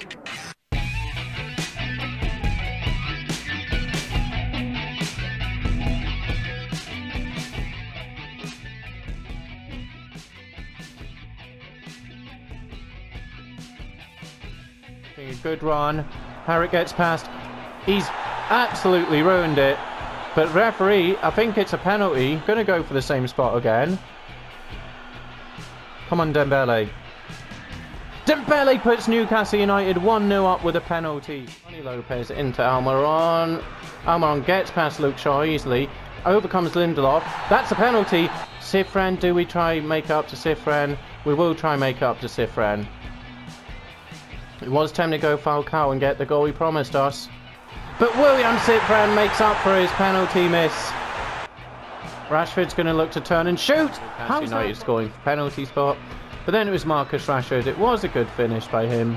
A good run. Hasenhüttl gets past. He's absolutely ruined it. But referee, I think it's a penalty. Going to go for the same spot again. Come on, Dembele. Dembele puts Newcastle United 1-0 up with a penalty. Ronnie Lopez into Almiron. Almiron gets past Luke Shaw easily. Overcomes Lindelof. That's a penalty. Cifran, do we try make up to Cifran? We will try make up to Cifran. It was time to go Falcao and get the goal he promised us. But William Cifran makes up for his penalty miss. Rashford's going to look to turn and shoot. Newcastle United scoring for penalty spot. But then it was Marcus Rashford. It was a good finish by him.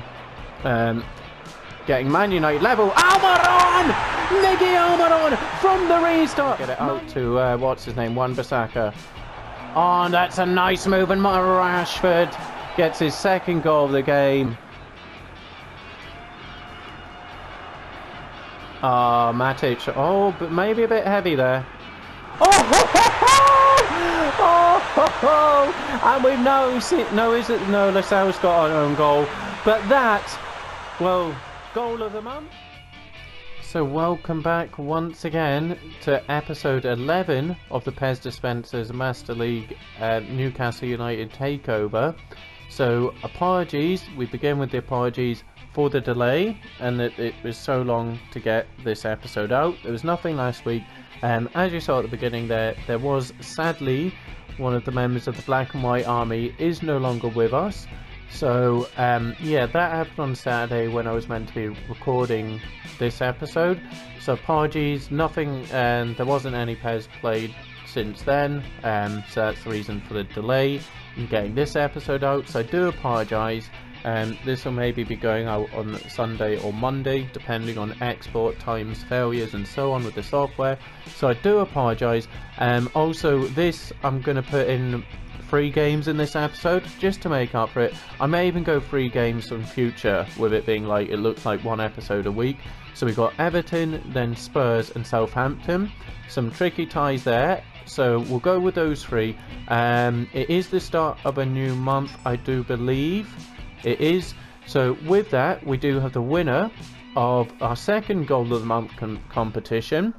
Getting Man United level. Almiron! Miggy Almiron from the restart. Get it out to, what's his name, Wan-Bissaka. Oh, that's a nice move. And Rashford gets his second goal of the game. Matic. Oh, but maybe a bit heavy there. And we've Lascelles got an own goal. But that, well, goal of the month. So welcome back once again to episode 11 of the PES Dispensers Master League Newcastle United Takeover. So apologies, we begin with the apologies for the delay and that it was so long to get this episode out. There was nothing last week. As you saw at the beginning there was sadly one of the members of the Black and White Army is no longer with us. So yeah, that happened on Saturday when I was meant to be recording this episode. So apologies, nothing, there wasn't any PES played since then. So that's the reason for the delay in getting this episode out. So I do apologise. This will maybe be going out on Sunday or Monday, depending on export times, failures and so on with the software. So I do apologise. Also, this I'm going to put in 3 games in this episode, just to make up for it. I may even go 3 games in future, with it being like, it looks like 1 episode a week. So we've got Everton, then Spurs and Southampton. Some tricky ties there. So we'll go with those 3. It is the start of a new month, I do believe. It is. So with that, we do have the winner of our second goal of the month competition.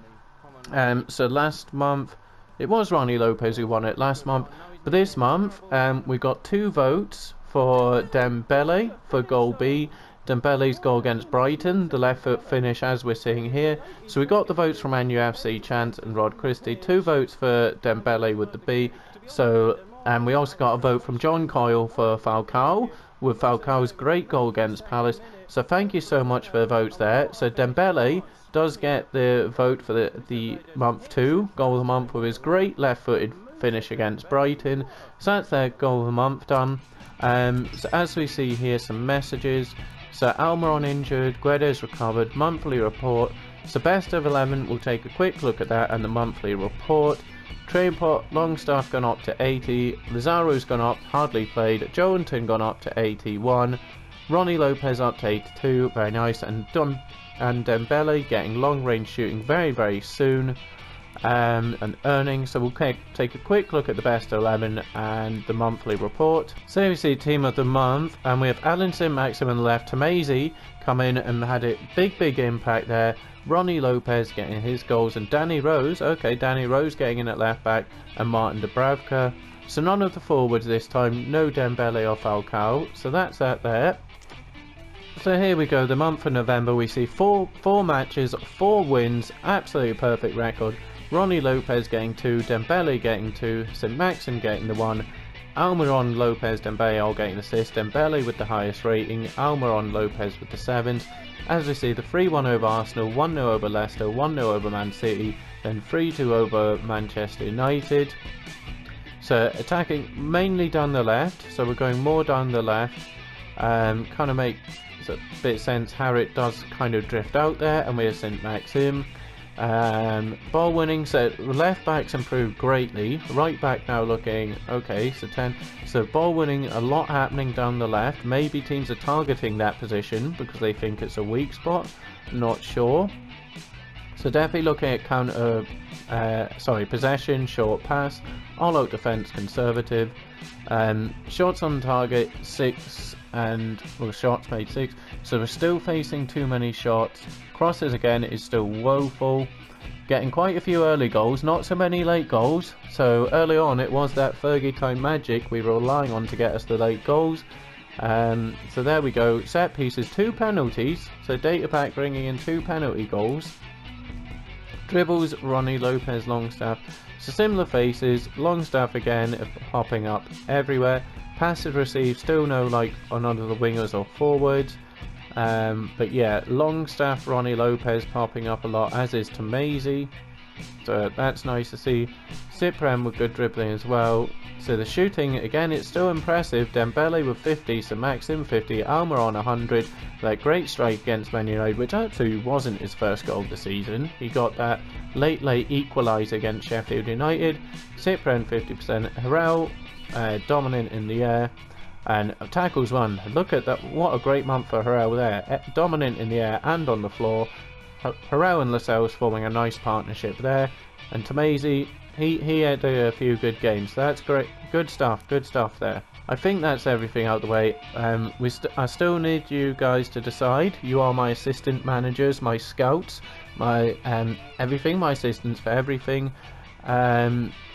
So last month it was Ronnie Lopez who won it last month, but this month we got 2 votes for Dembele for goal B. Dembele's goal against Brighton, the left foot finish as we're seeing here. So we got the votes from NUFC Chance and Rod Christie, 2 votes for Dembele with the B. So and we also got a vote from John Coyle for Falcao, with Falcao's great goal against Palace. So thank you so much for the votes there. So Dembele does get the vote for the month 2 goal of the month with his great left-footed finish against Brighton. So that's their goal of the month done. So as we see here, some messages. So Almiron injured, Guedes recovered, monthly report. So best of 11, we'll take a quick look at that and the monthly report. Trainpot, Longstaff gone up to 80, Lazaro's gone up, hardly played, Joelinton gone up to 81, Ronnie Lopez up to 82, very nice, and Dembele getting long range shooting very, very soon, and earning. So we'll take a quick look at the best 11 and the monthly report. So here we see team of the month, and we have Alinson Maxim on the left, Tamazi come in and had a big impact there. Ronnie Lopez getting his goals, and Danny Rose getting in at left back, and Martin Dubravka. So none of the forwards this time, no Dembele or Falcao, so that's that there. So here we go, the month of November, we see four matches, 4 wins, absolutely perfect record. Ronnie Lopez getting 2, Dembele getting 2, St Maxim getting the 1, Almiron, Lopez, Dembele all getting assists, Dembele with the highest rating, Almiron, Lopez with the 7s. As we see, the 3-1 over Arsenal, 1-0 over Leicester, 1-0 over Man City, then 3-2 over Manchester United. So attacking mainly down the left, so we're going more down the left. Kind of makes a bit of sense how it does kind of drift out there, and we have St Maxim. Ball winning, so left back's improved greatly. Right back now looking okay, so 10. So ball winning, a lot happening down the left. Maybe teams are targeting that position because they think it's a weak spot. Not sure. So definitely looking at possession, short pass, all out defense, conservative. Shots on target 6 and shots made 6. So we're still facing too many shots. Crosses again is still woeful. Getting quite a few early goals, not so many late goals. So early on it was that Fergie time magic we were relying on to get us the late goals. So there we go. Set pieces, 2 penalties. So data pack bringing in 2 penalty goals. Dribbles, Ronnie, Lopez, Longstaff. So similar faces. Longstaff again popping up everywhere. Passes received, still no like on none of the wingers or forwards. But yeah, Longstaff, Ronnie, Lopez popping up a lot, as is Tamazy. So that's nice to see. Cyprem with good dribbling as well. So the shooting, again, it's still impressive. Dembele with 50, so Maxim 50, Alma on 100. That great strike against Man United, which actually wasn't his first goal of the season. He got that late equaliser against Sheffield United. Cyprem 50%. Harrell dominant in the air. And tackles 1. Look at that, what a great month for Harrell there. Dominant in the air and on the floor. Harrell and Lascelles forming a nice partnership there. And Tamazy, he had a few good games. That's great. Good stuff there. I think that's everything out the way. I still need you guys to decide. You are my assistant managers, my scouts, my everything, my assistants for everything.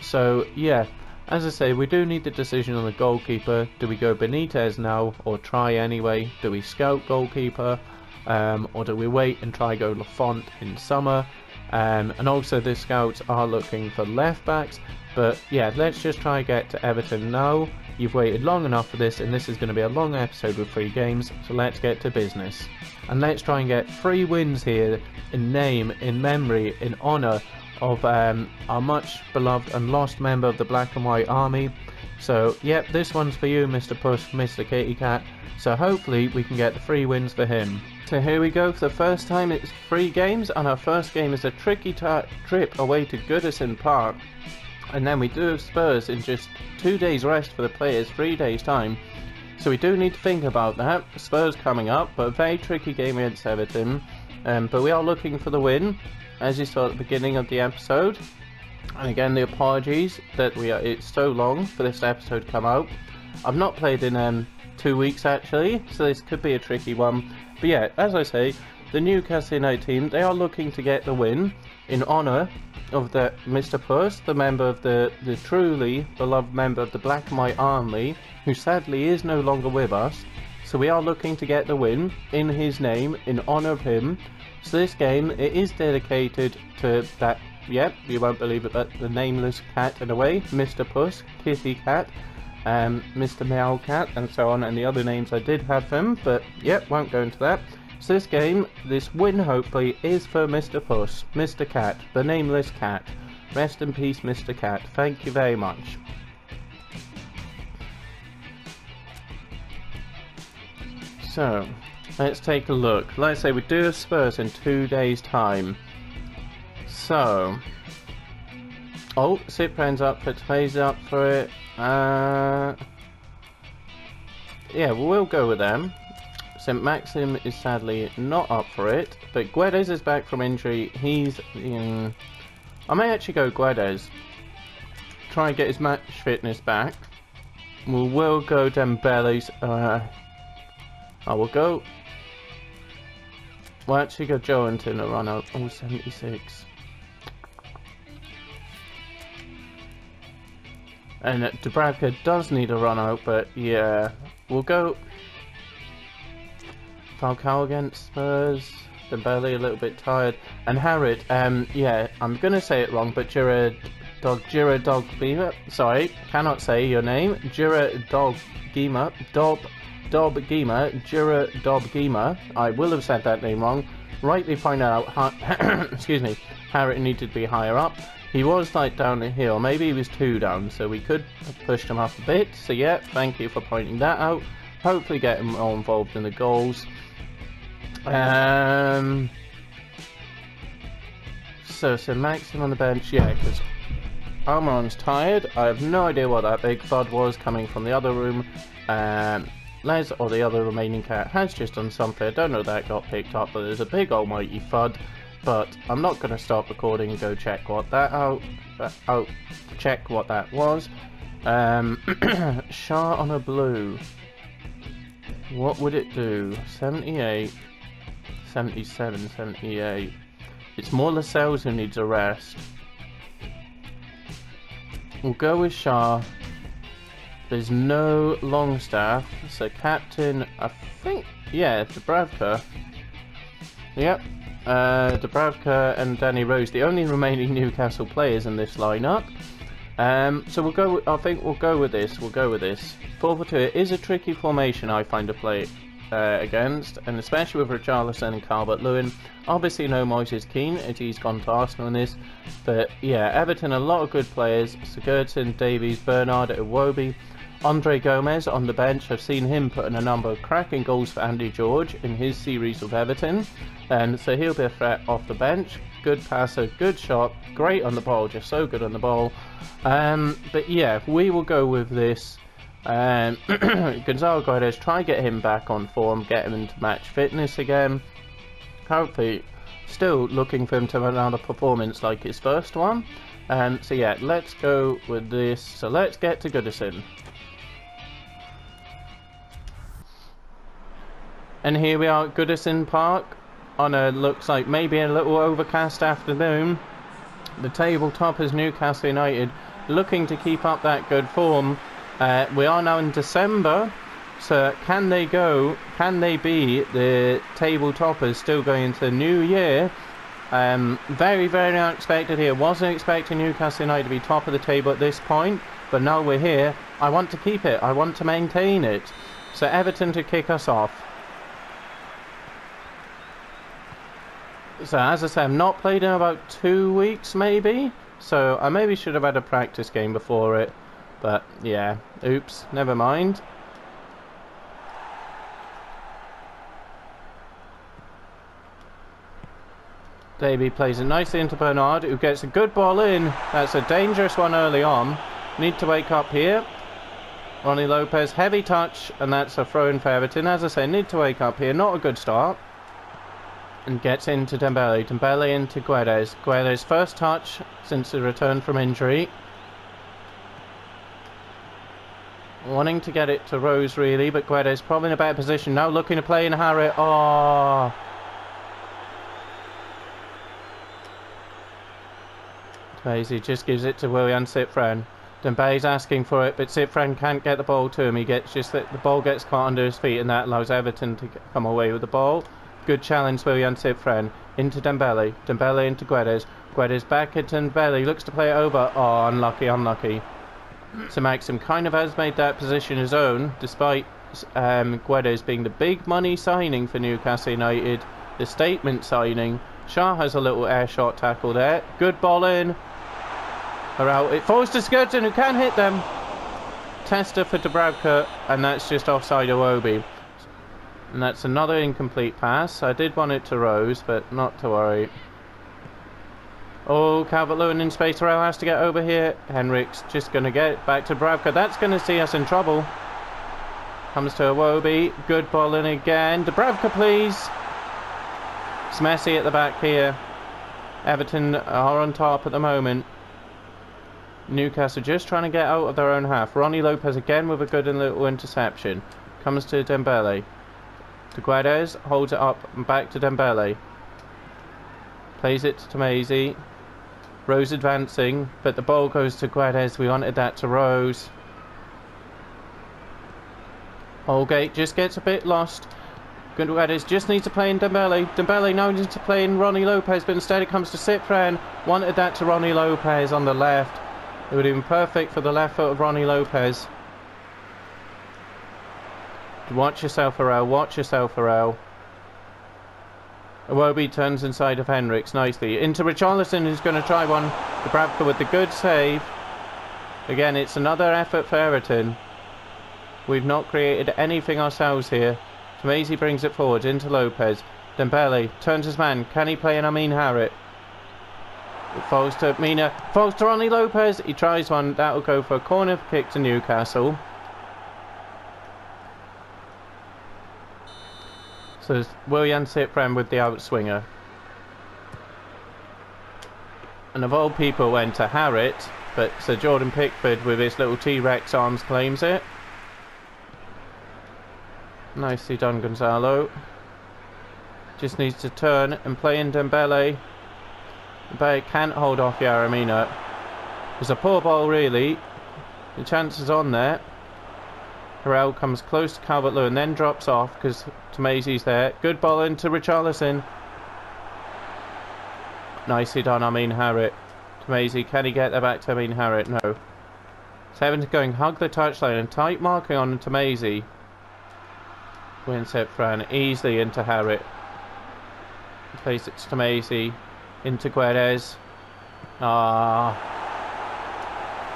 So yeah, as I say, we do need the decision on the goalkeeper. Do we go Benitez now or try anyway? Do we scout goalkeeper? Or do we wait and try go Lafont in summer? And also the scouts are looking for left backs. But yeah, let's just try and get to Everton now. You've waited long enough for this, and this is going to be a long episode with 3 games, so let's get to business. And let's try and get 3 wins here in name, in memory, in honour of our much beloved and lost member of the Black and White Army. So yep, this one's for you, Mr. Puss, Mr. Kitty Cat. So hopefully we can get the 3 wins for him. So here we go. For the first time it's 3 games, and our first game is a tricky trip away to Goodison Park. And then we do have Spurs in just 2 days rest for the players, 3 days time. So we do need to think about that. Spurs coming up, but a very tricky game against Everton. But we are looking for the win, as you saw at the beginning of the episode. And again, the apologies that it's so long for this episode to come out. I've not played in 2 weeks actually, so this could be a tricky one. But yeah, as I say, the Newcastle United team, they are looking to get the win in honour of the Mr. Puss, the member of the truly beloved member of the Black and White Army, who sadly is no longer with us. So we are looking to get the win in his name, in honour of him. So this game, it is dedicated to that, yep, you won't believe it, but the nameless cat in a way, Mr. Puss, Kitty Cat, Mr. Meow Cat, and so on, and the other names I did have them, but yep, won't go into that. So this game, this win hopefully, is for Mr. Puss, Mr. Cat, the nameless cat. Rest in peace, Mr. Cat. Thank you very much. So, let's take a look. Like I say, we do have Spurs in 2 days' time. So, oh, Cyprian's up for it, Tamazy's up for it. Yeah, we'll go with them. St. Maxim is sadly not up for it, but Guedes is back from injury. He's in... I may actually go Guedes. Try and get his match fitness back. We will go Dembele's... I will go... We'll actually go Joelinton a run out. Oh, 76. And Dubravka does need a run out, but yeah. We'll go... Falcao against Spurs, Dembele a little bit tired, and Harit, yeah, I'm gonna say it wrong, but Jura Dog Beamer, sorry, cannot say your name, Jura Dog Gima, Dob Gima, Jura Dob Gima, I will have said that name wrong, rightly pointed out, excuse me, Harit needed to be higher up. He was like down the hill, maybe he was 2 down, so we could have pushed him up a bit, so yeah, thank you for pointing that out. Hopefully get him more involved in the goals. So Maxim on the bench, yeah, because Almiron's tired. I have no idea what that big thud was coming from the other room. Les, or the other remaining cat, has just done something. I don't know that got picked up, but there's a big almighty thud. But I'm not going to stop recording and go check what that check what that was. Shah on a blue. What would it do? 78, 77, 78. It's more Lascelles who needs a rest. We'll go with Shah. There's no Longstaff, so captain, I think, yeah, Dubravka. Yep, Dubravka and Danny Rose, the only remaining Newcastle players in this lineup. So we'll go. I think we'll go with this. 4-4-2. It is a tricky formation, I find, to play against, and especially with Richarlison and Calvert-Lewin. Obviously, no Moises Keane, as he's gone to Arsenal in this. But yeah, Everton, a lot of good players. Sigurdsson, Davies, Bernard, Iwobi. Andre Gomez on the bench. I've seen him put in a number of cracking goals for Andy George in his series with Everton, and so he'll be a threat off the bench. Good passer, good shot, great on the ball, just so good on the ball. But yeah, we will go with this. Gonzalo Guedes, try and get him back on form, get him into match fitness again. Hopefully, still looking for him to have another performance like his first one. So yeah, let's go with this. So let's get to Goodison. And here we are at Goodison Park on a, looks like maybe a little overcast afternoon. The table toppers Newcastle United looking to keep up that good form. We are now in December, so can they be the table toppers still going into the new year? Very, very unexpected here. Wasn't expecting Newcastle United to be top of the table at this point, but now we're here. I want to keep it. I want to maintain it. So Everton to kick us off. So as I said, I've not played in about 2 weeks maybe, so I maybe should have had a practice game before it, but yeah, oops, never mind. Davey plays it nicely into Bernard, who gets a good ball in. That's a dangerous one early on. Need to wake up here. Ronnie Lopez, heavy touch, and that's a throw in for Everton. As I say, need to wake up here, not a good start. And gets into Dembele. Dembele into Guedes. Guedes' first touch since the return from injury. Wanting to get it to Rose really, but Guedes probably in a better position now, looking to play in Harry. Oh. He just gives it to Willian Cifren. Dembele's asking for it, but Cifren can't get the ball to him. He gets just the ball gets caught under his feet, and that allows Everton to come away with the ball. Good challenge, Willian Cifren. Into Dembele. Dembele into Guedes. Guedes back into Dembele. Looks to play it over. Oh, unlucky. So Maxim kind of has made that position his own, despite Guedes being the big money signing for Newcastle United. The statement signing. Shah has a little air shot tackle there. Good ball in. It falls to Sigurdsson, who can hit them. Tester for Dubravka, and that's just offside Iwobi. And that's another incomplete pass. I did want it to Rose, but not to worry. Oh, Calvert-Lewin in space. Terrell has to get over here. Henrik's just going to get it back to Dubravka. That's going to see us in trouble. Comes to Iwobi. Good ball in again. Dubravka, please. It's messy at the back here. Everton are on top at the moment. Newcastle just trying to get out of their own half. Ronnie Lopez again with a good little interception. Comes to Dembele. To Guedes, holds it up and back to Dembele. Plays it to Maisie. Rose advancing, but the ball goes to Guedes. We wanted that to Rose. Holgate just gets a bit lost. Guedes just needs to play in Dembele. Dembele now needs to play in Ronnie Lopez, but instead it comes to Cifren. Wanted that to Ronnie Lopez on the left. It would have been perfect for the left foot of Ronnie Lopez. Watch yourself, Pharrell. Watch yourself, Pharrell. Iwobi turns inside of Henriks nicely. Into Richarlison, who's going to try one. Dubravka with the good save. Again, it's another effort for Everton. We've not created anything ourselves here. Maisie brings it forward into Lopez. Dembele turns his man. Can he play in Amin Harit? Falls to Mina. Falls to Ronnie Lopez. He tries one. That'll go for a corner kick to Newcastle. So it's Willian Sitprem with the outswinger. And of all people went to Harrit, but Sir Jordan Pickford with his little T-Rex arms claims it. Nicely done, Gonzalo. Just needs to turn and play in Dembele. Dembele can't hold off Yaramina. It's a poor ball, really. The chance is on there. Harrell comes close to Calvert-Lewin, then drops off because Tomazi's there. Good ball into Richarlison. Nicely done, Harrit. Tomazi, can he get that back to Harrit? No. Seven's going hug the touchline and tight marking on Tomazi. Wins it Fran easily into Harrit. Plays it to Tomazi. Into Guedes.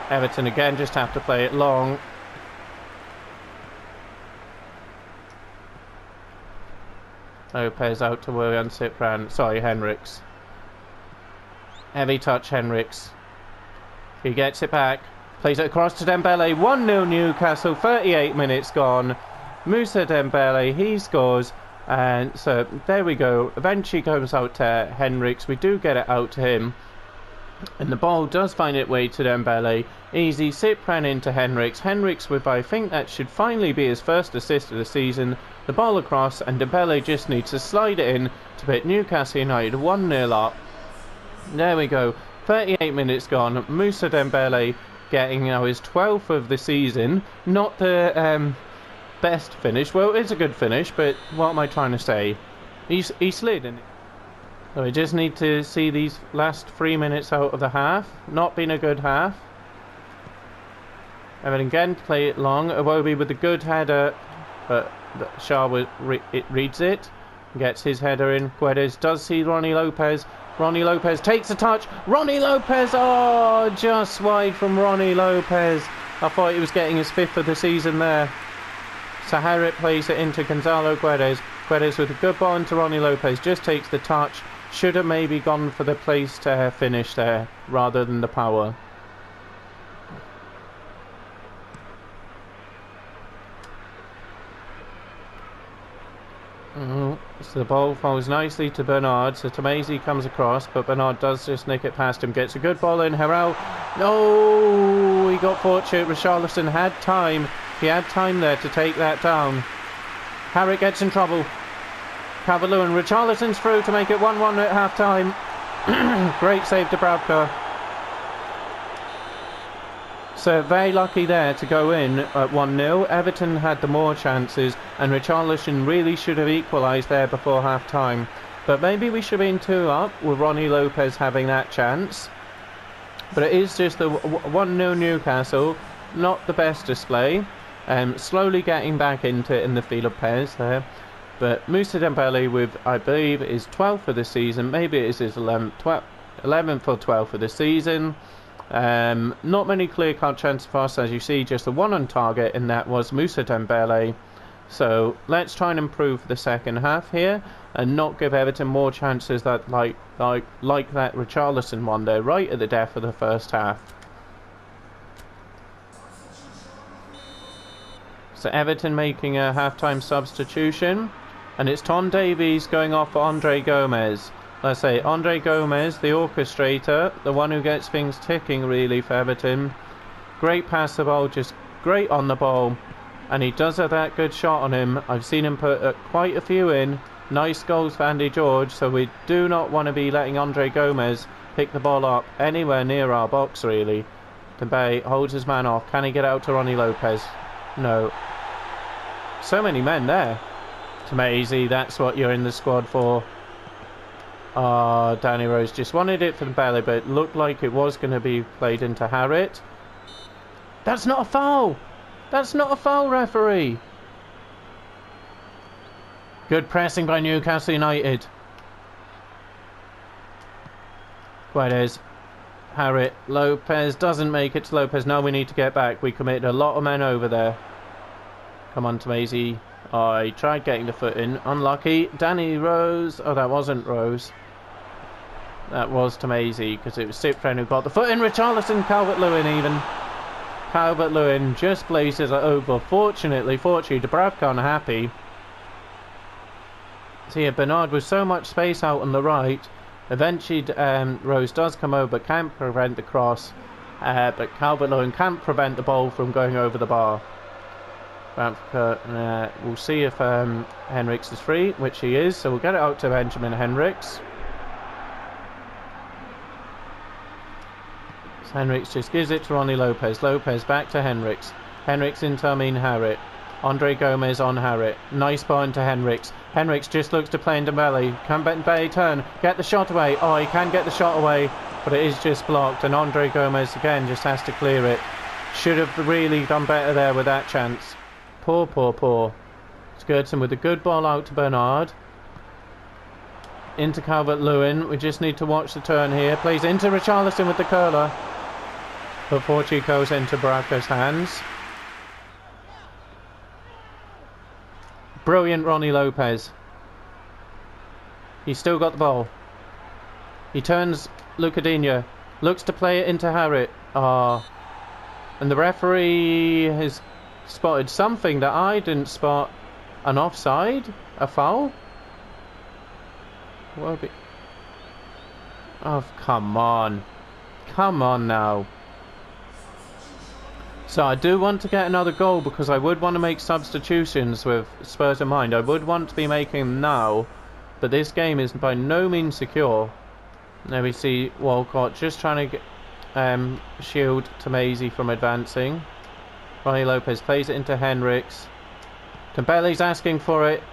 Everton again just have to play it long. Lopez out to Willian Sitprem. Sorry, Henriks. Heavy touch, Henriks. He gets it back. Plays it across to Dembele. 1-0 Newcastle. 38 minutes gone. Moussa Dembele, he scores. And so there we go. Eventually comes out to Henriks. We do get it out to him. And the ball does find its way to Dembele. Easy. Sitprem into Henriks. Henriks with, I think that should finally be his first assist of the season. The ball across, and Dembele just needs to slide it in to put Newcastle United 1-0 up. There we go. 38 minutes gone. Moussa Dembele getting now his 12th of the season. Not the best finish. Well, it's a good finish, but what am I trying to say? He slid in. So we just need to see these last 3 minutes out of the half. Not been a good half. And then again, play it long. Iwobi with a good header, but Shaw reads it. Gets his header in. Guedes does see Ronnie Lopez. Ronnie Lopez takes a touch. Ronnie Lopez! Oh, just wide from Ronnie Lopez. I thought he was getting his 5th of the season there. So Harrit plays it into Gonzalo Guedes. Guedes with a good ball into Ronnie Lopez. Just takes the touch. Should have maybe gone for the place to finish there rather than the power. So the ball falls nicely to Bernard. So Tomazi comes across, but Bernard does just nick it past him. Gets a good ball in. Harrell. No, he got fortunate. Richarlison had time. He had time there to take that down. Harrit gets in trouble. Calvert-Lewin. Richarlison's through to make it 1-1 at half time. Great save to Bravka. So very lucky there to go in at 1-0. Everton had the more chances, and Richarlison really should have equalised there before half time. But maybe we should have been 2 up with Ronnie Lopez having that chance. But it is just the 1-0 Newcastle. Not the best display. Slowly getting back into it in the field of PES there. But Moussa Dembele with, I believe, his 12th of the season. Maybe it is his 11th or 12th of the season. Not many clear-cut chances for us, as you see, just the one on target, and that was Moussa Dembele. So let's try and improve the second half here, and not give Everton more chances that like that Richarlison one there, right at the death of the first half. So Everton making a half-time substitution, and it's Tom Davies going off for Andre Gomez. Let's say Andre Gomez, the orchestrator, the one who gets things ticking really for Everton. Great pass the ball, just great on the ball, and he does have that good shot on him. I've seen him put quite a few in. Nice goals for Andy George, so we do not want to be letting Andre Gomez pick the ball up anywhere near our box really. Dembele holds his man off. Can he get out to Ronnie Lopez? No. So many men there. Tomazi, that's what you're in the squad for. Danny Rose just wanted it for the belly, but it looked like it was going to be played into Harrit. That's not a foul! That's not a foul, referee! Good pressing by Newcastle United. Guedes. Harrit. Lopez doesn't make it to Lopez. Now we need to get back. We committed a lot of men over there. Come on, Tomazi. Oh, he tried getting the foot in. Unlucky. Danny Rose. Oh, that wasn't Rose. That was Tamasi, because it was Cyprian who got the foot in. Richarlison, Calvert-Lewin even. Calvert-Lewin just blazes it over. Fortunately, Dubravka unhappy. So yeah, Bernard with so much space out on the right. Eventually, Rose does come over, but can't prevent the cross. But Calvert-Lewin can't prevent the ball from going over the bar. We'll see if Henriks is free, which he is. So we'll get it out to Benjamin Henriks. So Henriks just gives it to Ronnie Lopez. Lopez back to Henriks. Henriks into Amin Harit. Andre Gomez on Harit. Nice ball into Henriks. Henriks just looks to play in Dembele. Can Dembele turn? Get the shot away. Oh, he can get the shot away, but it is just blocked. And Andre Gomez again just has to clear it. Should have really done better there with that chance. Poor. Skirtson with a good ball out to Bernard. Into Calvert-Lewin. We just need to watch the turn here. Plays into Richarlison with the curler. Before she goes into Baraka's hands. Brilliant Ronnie Lopez. He's still got the ball. He turns Lucadinho. Looks to play it into Harit. And the referee has spotted something that I didn't spot. An offside? A foul? Oh, come on. Come on now. So I do want to get another goal because I would want to make substitutions with Spurs in mind. I would want to be making them now, but this game is by no means secure. There we see Walcott just trying to get, shield Tamasi from advancing. Ronnie Lopez plays it into Henriks. Dembele's asking for it.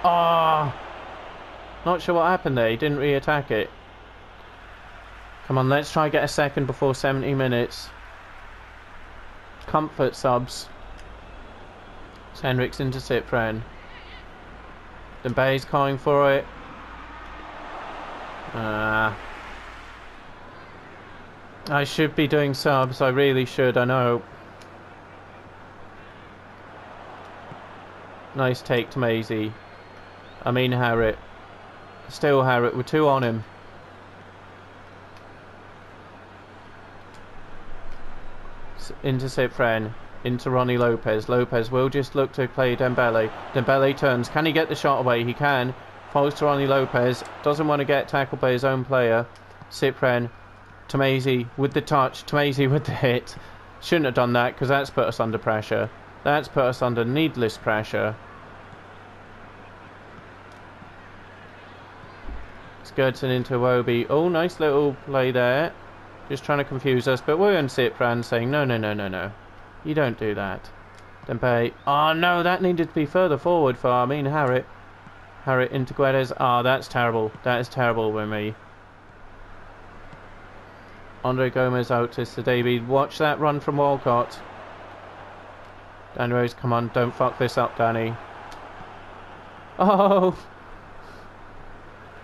Not sure what happened there. He didn't re-attack it. Come on, let's try and get a second before 70 minutes. Comfort subs. Henriks into Cyprian. Dembele's calling for it. I should be doing subs. I really should. I know. Nice take to Maisie. I mean Harit. Still Harit with two on him. Into Cyprian. Into Ronnie Lopez. Lopez will just look to play Dembele. Dembele turns. Can he get the shot away? He can. Falls to Ronnie Lopez. Doesn't want to get tackled by his own player. Cyprian. Tamasi with the touch. Tamasi with the hit. Shouldn't have done that because that's put us under pressure. That's put us under needless pressure. Skirtson into Iwobi. Oh, nice little play there. Just trying to confuse us. But we're in Cyprian saying, no. You don't do that. Dembele. Oh, no, that needed to be further forward for Amin Harit. Harit into Guedes. That's terrible. That is terrible with me. Andre Gomez out to Sadabi. Watch that run from Walcott. Danny Rose, come on. Don't fuck this up, Danny. Oh!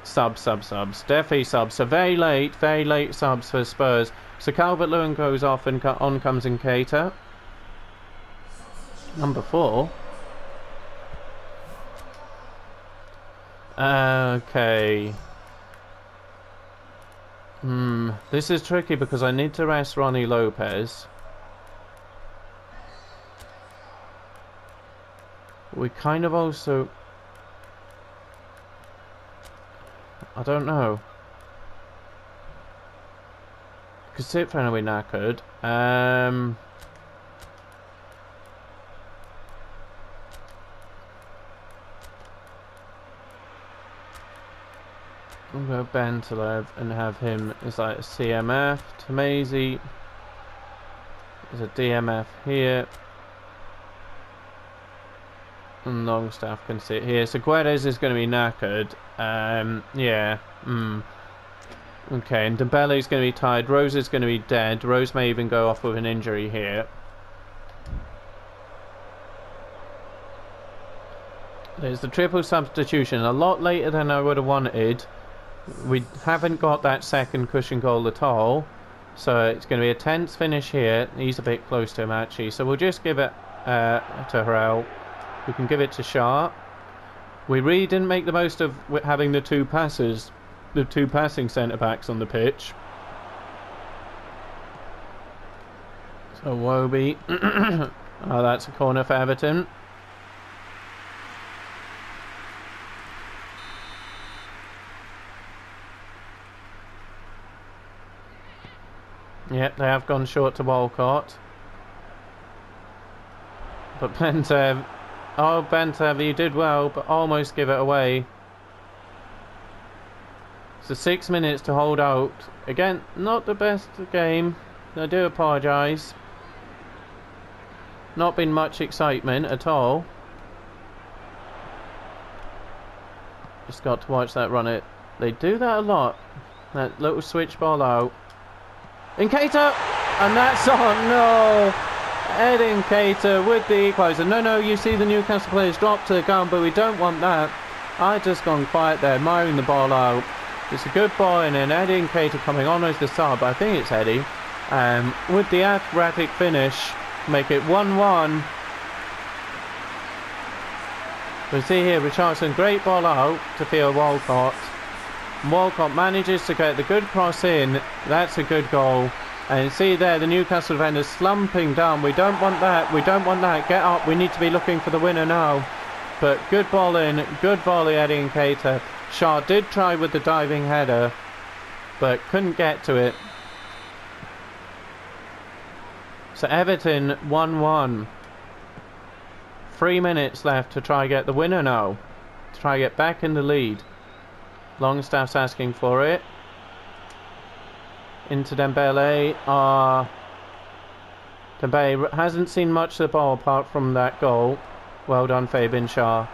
Subs. Definitely subs. So very late subs for Spurs. So Calvert-Lewin goes off and on comes Nketiah. Number 4. Okay. This is tricky because I need to rest Ronnie Lopez. We kind of also... I don't know. Because Cyprian will be knackered. I'm going to Bentelev and have him as like a CMF. Tamasi is a DMF here. And Longstaff can sit here. So Guedes is going to be knackered. Yeah. Okay, and Dembele's going to be tired. Rose is going to be dead. Rose may even go off with an injury here. There's the triple substitution. A lot later than I would have wanted. We haven't got that second cushion goal at all. So it's going to be a tense finish here. He's a bit close to him actually. So we'll just give it to Harrell. We can give it to Sharp. We really didn't make the most of having the two passes the two passing centre-backs on the pitch. So Wobie. Oh, that's a corner for Everton. Yep, they have gone short to Walcott. But Bentev... Oh, Bentev, you did well, but almost give it away. So 6 minutes to hold out. Again, not the best game. I do apologise. Not been much excitement at all. Just got to watch that run it. They do that a lot. That little switch ball out. Nketiah! And that's on, no! Edin Nketiah with the equaliser. No, you see the Newcastle players drop to the ground, but we don't want that. I just gone quiet there, miring the ball out. It's a good ball, and then Edin Nketiah coming on as the sub. I think it's Eddie. With the athletic finish, make it 1-1. We see here Richarlison, great ball out to Theo Walcott. Walcott manages to get the good cross in. That's a good goal. And see there, the Newcastle defenders slumping down. We don't want that. We don't want that. Get up. We need to be looking for the winner now. But good ball in. Good volley, Eddie Nketiah. Shaw did try with the diving header, but couldn't get to it. So Everton 1-1. 3 minutes left to try get the winner now. To try get back in the lead. Longstaff's asking for it. Into Dembele. Dembele hasn't seen much of the ball apart from that goal. Well done, Fabian Schär.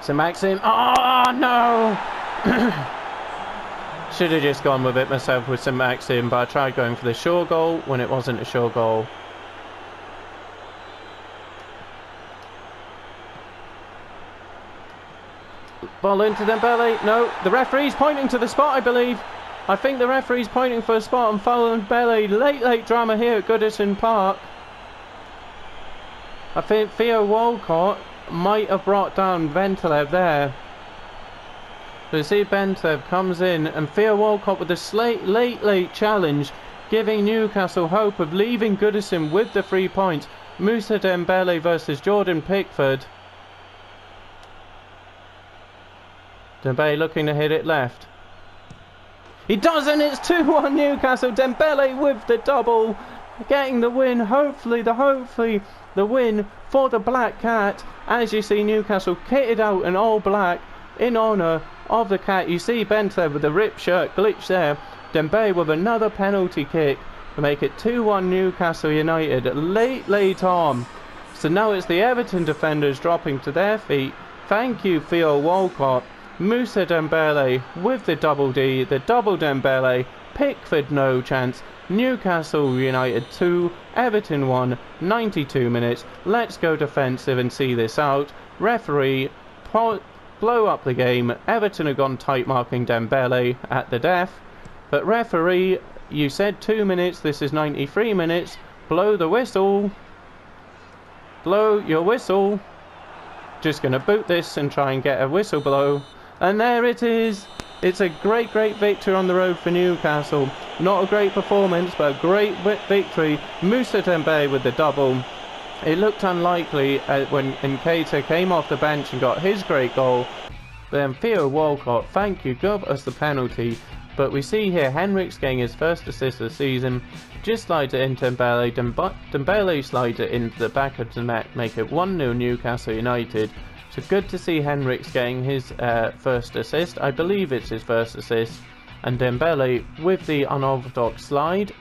So Maxim. Oh no! Should have just gone with it myself with St Maxim, but I tried going for the sure goal when it wasn't a sure goal. Ball into Dembele. No, the referee's pointing to the spot, I believe. I think the referee's pointing for a spot on foul on Dembele. Late drama here at Goodison Park. I think Theo Walcott might have brought down Bentev there. So you see Bentev comes in, and Theo Walcott with a late challenge, giving Newcastle hope of leaving Goodison with the 3 points. Moussa Dembele versus Jordan Pickford. Dembele looking to hit it left. He does, and it's 2-1 Newcastle. Dembele with the double, getting the win. Hopefully the win for the Black Cat. As you see, Newcastle kitted out in all black in honour of the Cat. You see Bentev with the ripped shirt glitch there. Dembele with another penalty kick to make it 2-1 Newcastle United. Late on. So now it's the Everton defenders dropping to their feet. Thank you, Theo Walcott. Moussa Dembele with the double D, the double Dembele. Pickford no chance. Newcastle United 2, Everton 1, 92 minutes. Let's go defensive and see this out. Referee, blow up the game. Everton have gone tight marking Dembele at the death. But referee, you said 2 minutes, this is 93 minutes. Blow the whistle. Blow your whistle. Just going to boot this and try and get a whistle blow. And there it is. It's a great victory on the road for Newcastle. Not a great performance, but a great victory. Moussa Dembele with the double. It looked unlikely when Nketiah came off the bench and got his great goal. Then Theo Walcott, thank you, gave us the penalty. But we see here Henrik's getting his first assist of the season. Just slides it into Dembele. Dembele slides it into the back of the net, make it 1-0 Newcastle United. So good to see Henrik's getting his first assist. I believe it's his first assist. And Dembele with the unorthodox slide.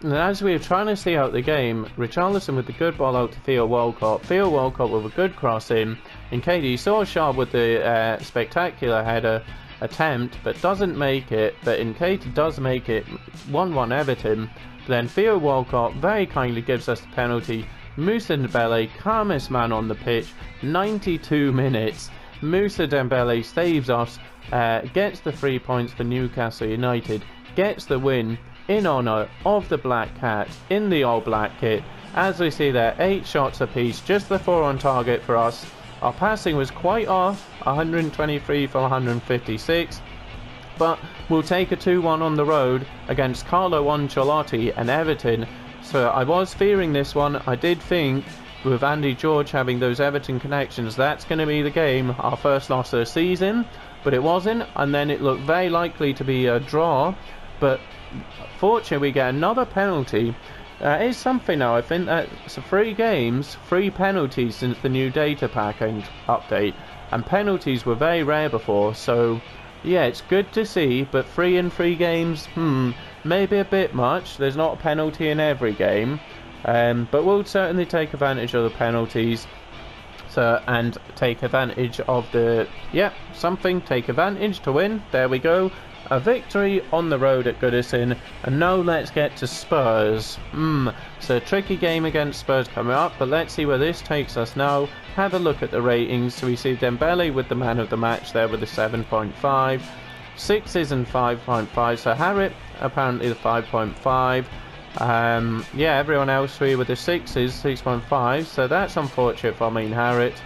And as we were trying to see out the game, Richarlison with the good ball out to Theo Walcott. Theo Walcott with a good cross in. And Katie saw Shaw with the spectacular header attempt, but doesn't make it. But Nketiah does make it 1-1 Everton. Then Theo Walcott very kindly gives us the penalty. Moussa Dembele, calmest man on the pitch, 92 minutes. Moussa Dembele saves us, gets the 3 points for Newcastle United, gets the win in honour of the Black Cat in the all black kit. As we see there, 8 shots apiece, just the 4 on target for us. Our passing was quite off, 123 for 156. But we'll take a 2-1 on the road against Carlo Ancelotti and Everton. So I was fearing this one. I did think with Andy George having those Everton connections, that's going to be the game, our first loss of the season. But it wasn't, and then it looked very likely to be a draw. But fortunately we get another penalty. That is something now. I think that's 3 games, 3 penalties since the new data pack and update. And penalties were very rare before, so yeah, it's good to see, but 3 in 3 games, maybe a bit much. There's not a penalty in every game, but we'll certainly take advantage of the penalties. So, and take advantage of the, take advantage to win. There we go. A victory on the road at Goodison. And now let's get to Spurs. So a tricky game against Spurs coming up, but let's see where this takes us now. Have a look at the ratings. So we see Dembele with the man of the match there with a 7.5. 6s and 5.5. So Hasenhüttl apparently the 5.5. Everyone else here with the 6s, 6.5. So that's unfortunate for Hasenhüttl.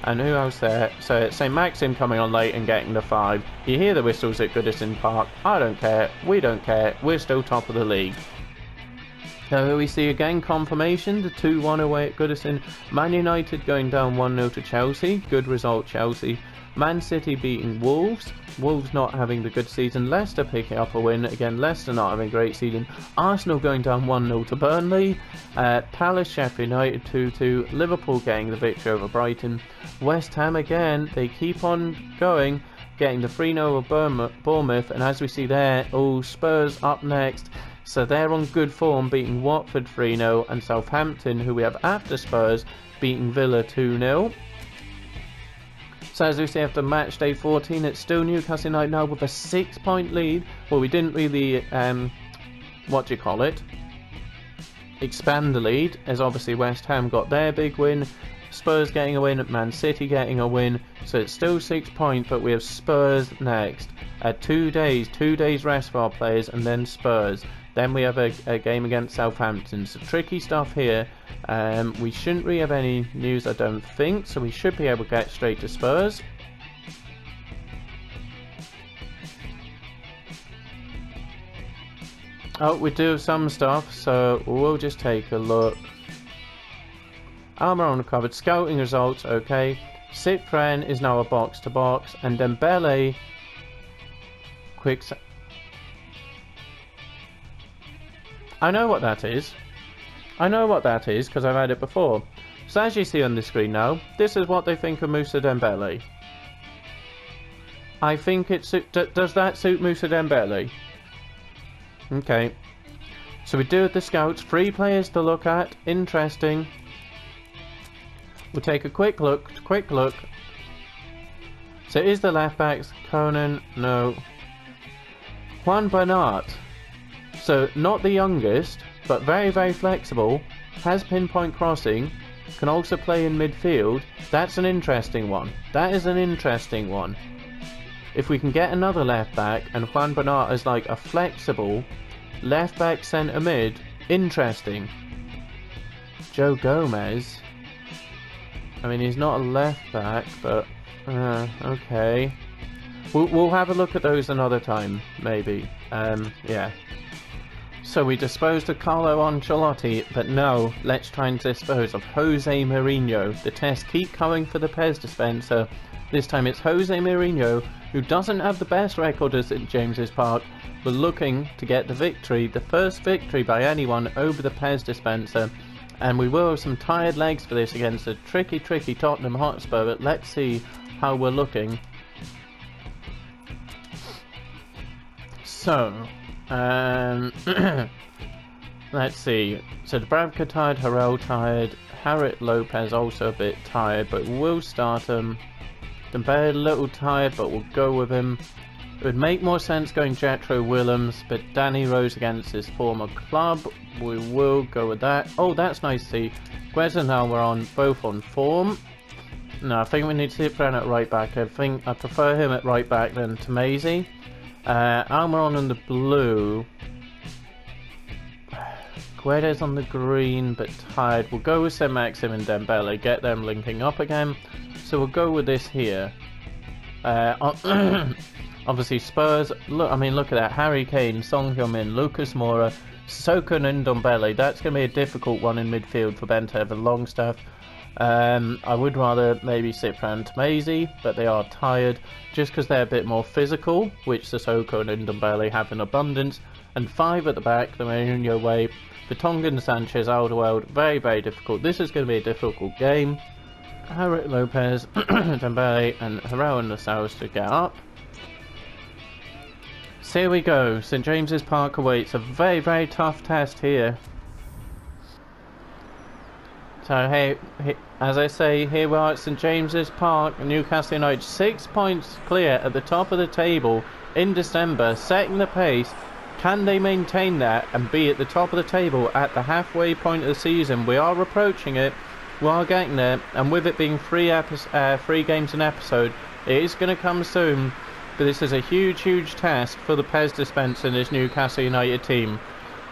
And who else there? So it's St. Maxim coming on late and getting the 5. You hear the whistles at Goodison Park. I don't care. We don't care. We're still top of the league. So we see again confirmation. The 2-1 away at Goodison. Man United going down 1-0 to Chelsea. Good result, Chelsea. Man City beating Wolves. Wolves not having the good season. Leicester picking up a win. Again, Leicester not having a great season. Arsenal going down 1-0 to Burnley. Palace, Sheffield United 2-2. Liverpool getting the victory over Brighton. West Ham again. They keep on going. Getting the 3-0 over Bournemouth. And as we see there, Spurs up next. So they're on good form, beating Watford 3-0. And Southampton, who we have after Spurs, beating Villa 2-0. So as we see after match day 14, it's still Newcastle United now with a 6-point lead. Well, we didn't really, expand the lead, as obviously West Ham got their big win. Spurs getting a win, Man City getting a win. So it's still 6 points, but we have Spurs next. 2 days rest for our players, and then Spurs. Then we have a game against Southampton. So tricky stuff here. We shouldn't really have any news, I don't think, so we should be able to get straight to Spurs. Oh, we do have some stuff, so we'll just take a look. Armour uncovered, scouting results, okay. Cypren is now a box-to-box, and Dembele, I know what that is. I know what that is because I've had it before. So as you see on the screen now, this is what they think of Moussa Dembele. I think it does that suit Moussa Dembele? Okay. So we do have the scouts, 3 players to look at. Interesting. We'll take a quick look. So is the left backs Conan? No. Juan Bernat. So not the youngest, but very, very flexible, has pinpoint crossing, can also play in midfield. That's an interesting one. That is an interesting one. If we can get another left back, and Juan Bernat is like a flexible left back centre mid, interesting. Joe Gomez. I mean, he's not a left back, but okay. We'll have a look at those another time, maybe. Yeah. So we disposed of Carlo Ancelotti, but no, let's try and dispose of Jose Mourinho. The tests keep coming for the PES dispenser. This time it's Jose Mourinho, who doesn't have the best record at St James's Park, but looking to get the victory, the first victory by anyone over the PES dispenser. And we will have some tired legs for this against a tricky Tottenham Hotspur, but let's see how we're looking. So, let's see. So Dubravka tired, Harrell tired, Harit Lopez also a bit tired, but we'll start him. Dembele a little tired, but we'll go with him. It would make more sense going Jetro Willems, but Danny Rose against his former club. We will go with that. Oh, that's nice to see. Guez and now we're both on form. No, I think we need to see Fran at right back. I think I prefer him at right back than Tamezi. Almiron in the blue. Guedes on the green, but tired. We'll go with Saint-Maxim and Dembele, get them linking up again. So we'll go with this here. Obviously Spurs, look at that. Harry Kane, Son Heung-min, Lucas Moura, Sissoko and Ndombele. That's going to be a difficult one in midfield for Bentev and Longstaff. I would rather maybe Cipra and Tamezi, but they are tired just because they're a bit more physical, which Sissoko and Ndombele have in abundance. And 5 at the back, the Mourinho way. Vertonghen, Sanchez, Alderweireld, very, very difficult. This is going to be a difficult game. Harit, Lopez, Dembele and Harrell and Lascelles to get up. So here we go. St James's Park awaits a very, very tough test here. So hey, as I say, here we are at St James's Park. Newcastle United 6 points clear at the top of the table in December, setting the pace. Can they maintain that and be at the top of the table at the halfway point of the season? We are approaching it. We are getting there, and with it being 3 games an episode, it is going to come soon. But this is a huge, huge test for the PES Dispenser and his Newcastle United team.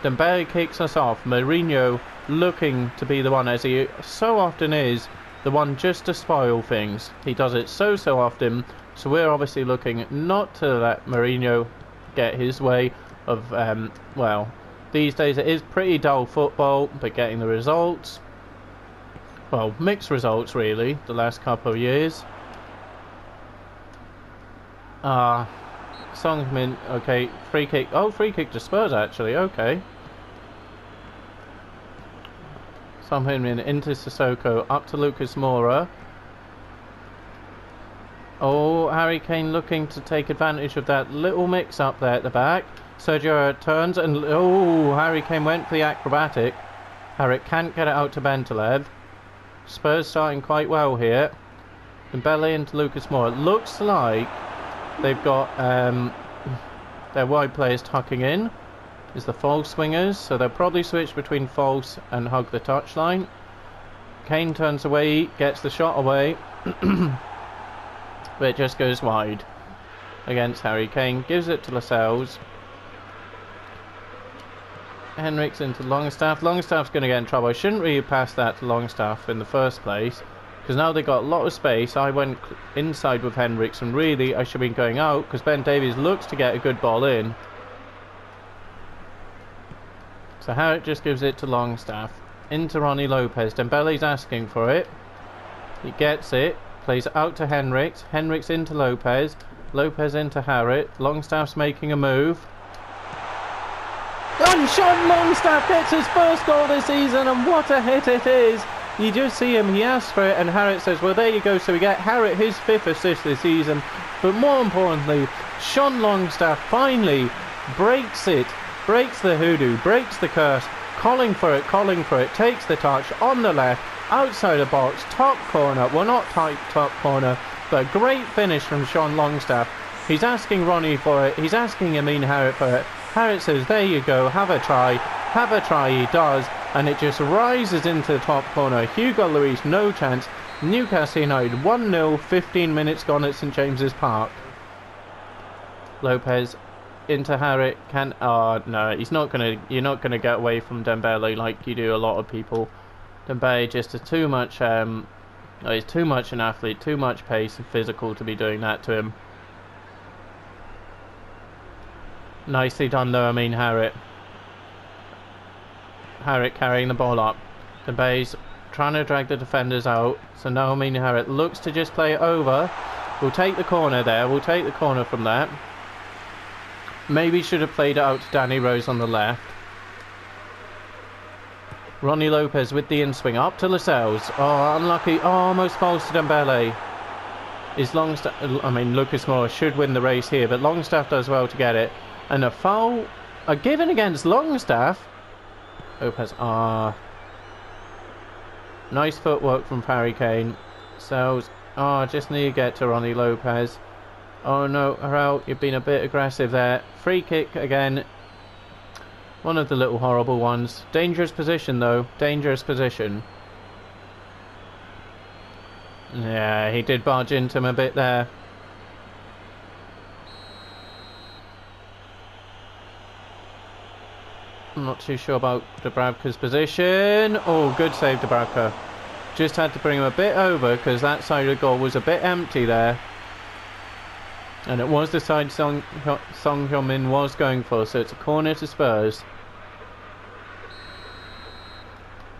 Dembele kicks us off. Mourinho looking to be the one, as he so often is, the one just to spoil things. He does it so often. So we're obviously looking not to let Mourinho get his way of, well, these days it is pretty dull football, but getting the results, well, mixed results really, the last couple of years. Son Heung-min, okay, free kick, oh, free kick to Spurs actually, okay. Son Heung-min into Sissoko, up to Lucas Moura. Oh, Harry Kane looking to take advantage of that little mix up there at the back. Sergio turns and, oh, Harry Kane went for the acrobatic. Harit can't get it out to Bentaleb. Spurs starting quite well here. Dembele into Lucas Moura. Looks like they've got their wide players tucking in. Is the false swingers, so they'll probably switch between false and hug the touchline. Kane turns away, gets the shot away. But it just goes wide against Harry Kane. Gives it to Lascelles. Henriks into Longstaff. Longstaff's going to get in trouble. I shouldn't really pass that to Longstaff in the first place, because now they've got a lot of space. I went inside with Henriks, and really I should have been going out, because Ben Davies looks to get a good ball in. So Harit just gives it to Longstaff. Into Ronnie Lopez. Dembele's asking for it. He gets it. Plays out to Henriks. Henriks into Lopez. Lopez into Harit. Longstaff's making a move. And Sean Longstaff gets his first goal this season, and what a hit it is. You just see him, he asks for it, and Harit says, well, there you go. So we get Harit his 5th assist this season. But more importantly, Sean Longstaff finally breaks it. Breaks the hoodoo, breaks the curse, calling for it, takes the touch on the left, outside the box, top corner, well not tight top corner, but great finish from Sean Longstaff. He's asking Ronnie for it, he's asking Amin Harit for it. Harit says, there you go, have a try, he does, and it just rises into the top corner. Hugo Lloris, no chance. Newcastle United 1-0, 15 minutes gone at St James's Park. Lopez into Harit, no, you're not gonna get away from Dembele like you do a lot of people. Dembele just is too much, he's too much an athlete, too much pace and physical to be doing that to him. Nicely done though, I mean Harit. Harit carrying the ball up. Dembele's trying to drag the defenders out, so now I mean Harit looks to just play it over. We'll take the corner there, we'll take the corner from that. Maybe should have played it out to Danny Rose on the left. Ronnie Lopez with the in-swing up to Lascelles. Oh, unlucky. Oh, almost falls to Dembele. Is Longstaff, I mean, Lucas Moura should win the race here, but Longstaff does well to get it. And a foul, a given against Longstaff. Lopez, nice footwork from Harry Kane. Lascelles, just need to get to Ronnie Lopez. Oh no, Harrell, you've been a bit aggressive there. Free kick again. One of the little horrible ones. Dangerous position though. Dangerous position. Yeah, he did barge into him a bit there. I'm not too sure about Dubravka's position. Oh, good save, Dubravka. Just had to bring him a bit over because that side of the goal was a bit empty there. And it was the side Song Heung-min was going for, so it's a corner to Spurs.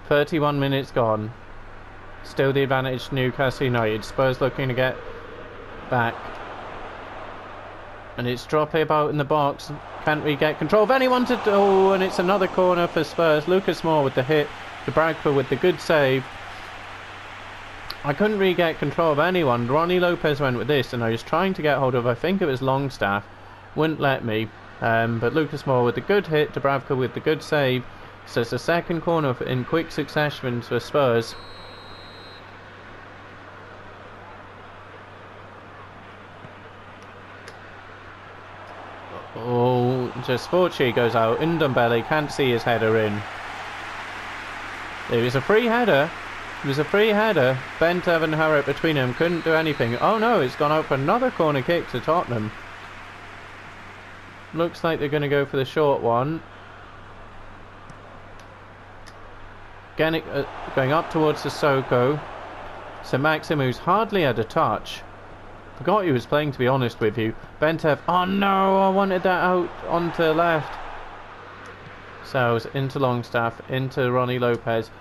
31 minutes gone. Still the advantage to Newcastle United. Spurs looking to get back. And it's dropping about in the box. Can't really get control of anyone to... Oh, and it's another corner for Spurs. Lucas Moore with the hit. Dubravka with the good save. I couldn't really get control of anyone. Ronnie Lopez went with this, and I was trying to get hold of, I think it was Longstaff. Wouldn't let me. But Lucas Moore with the good hit. Dubravka with the good save. So it's a second corner in quick succession for Spurs. Oh, just Forchi goes out. Ndombele can't see his header in. It was a free header. It was a free header. Bentev and Harrop between them couldn't do anything. Oh no, it's gone out for another corner kick to Tottenham. Looks like they're going to go for the short one. Again, going up towards Sissoko. So Maxim, who's hardly had a touch. Forgot he was playing, to be honest with you. Bentev. Oh no, I wanted that out onto the left. So into Longstaff, into Ronnie Lopez.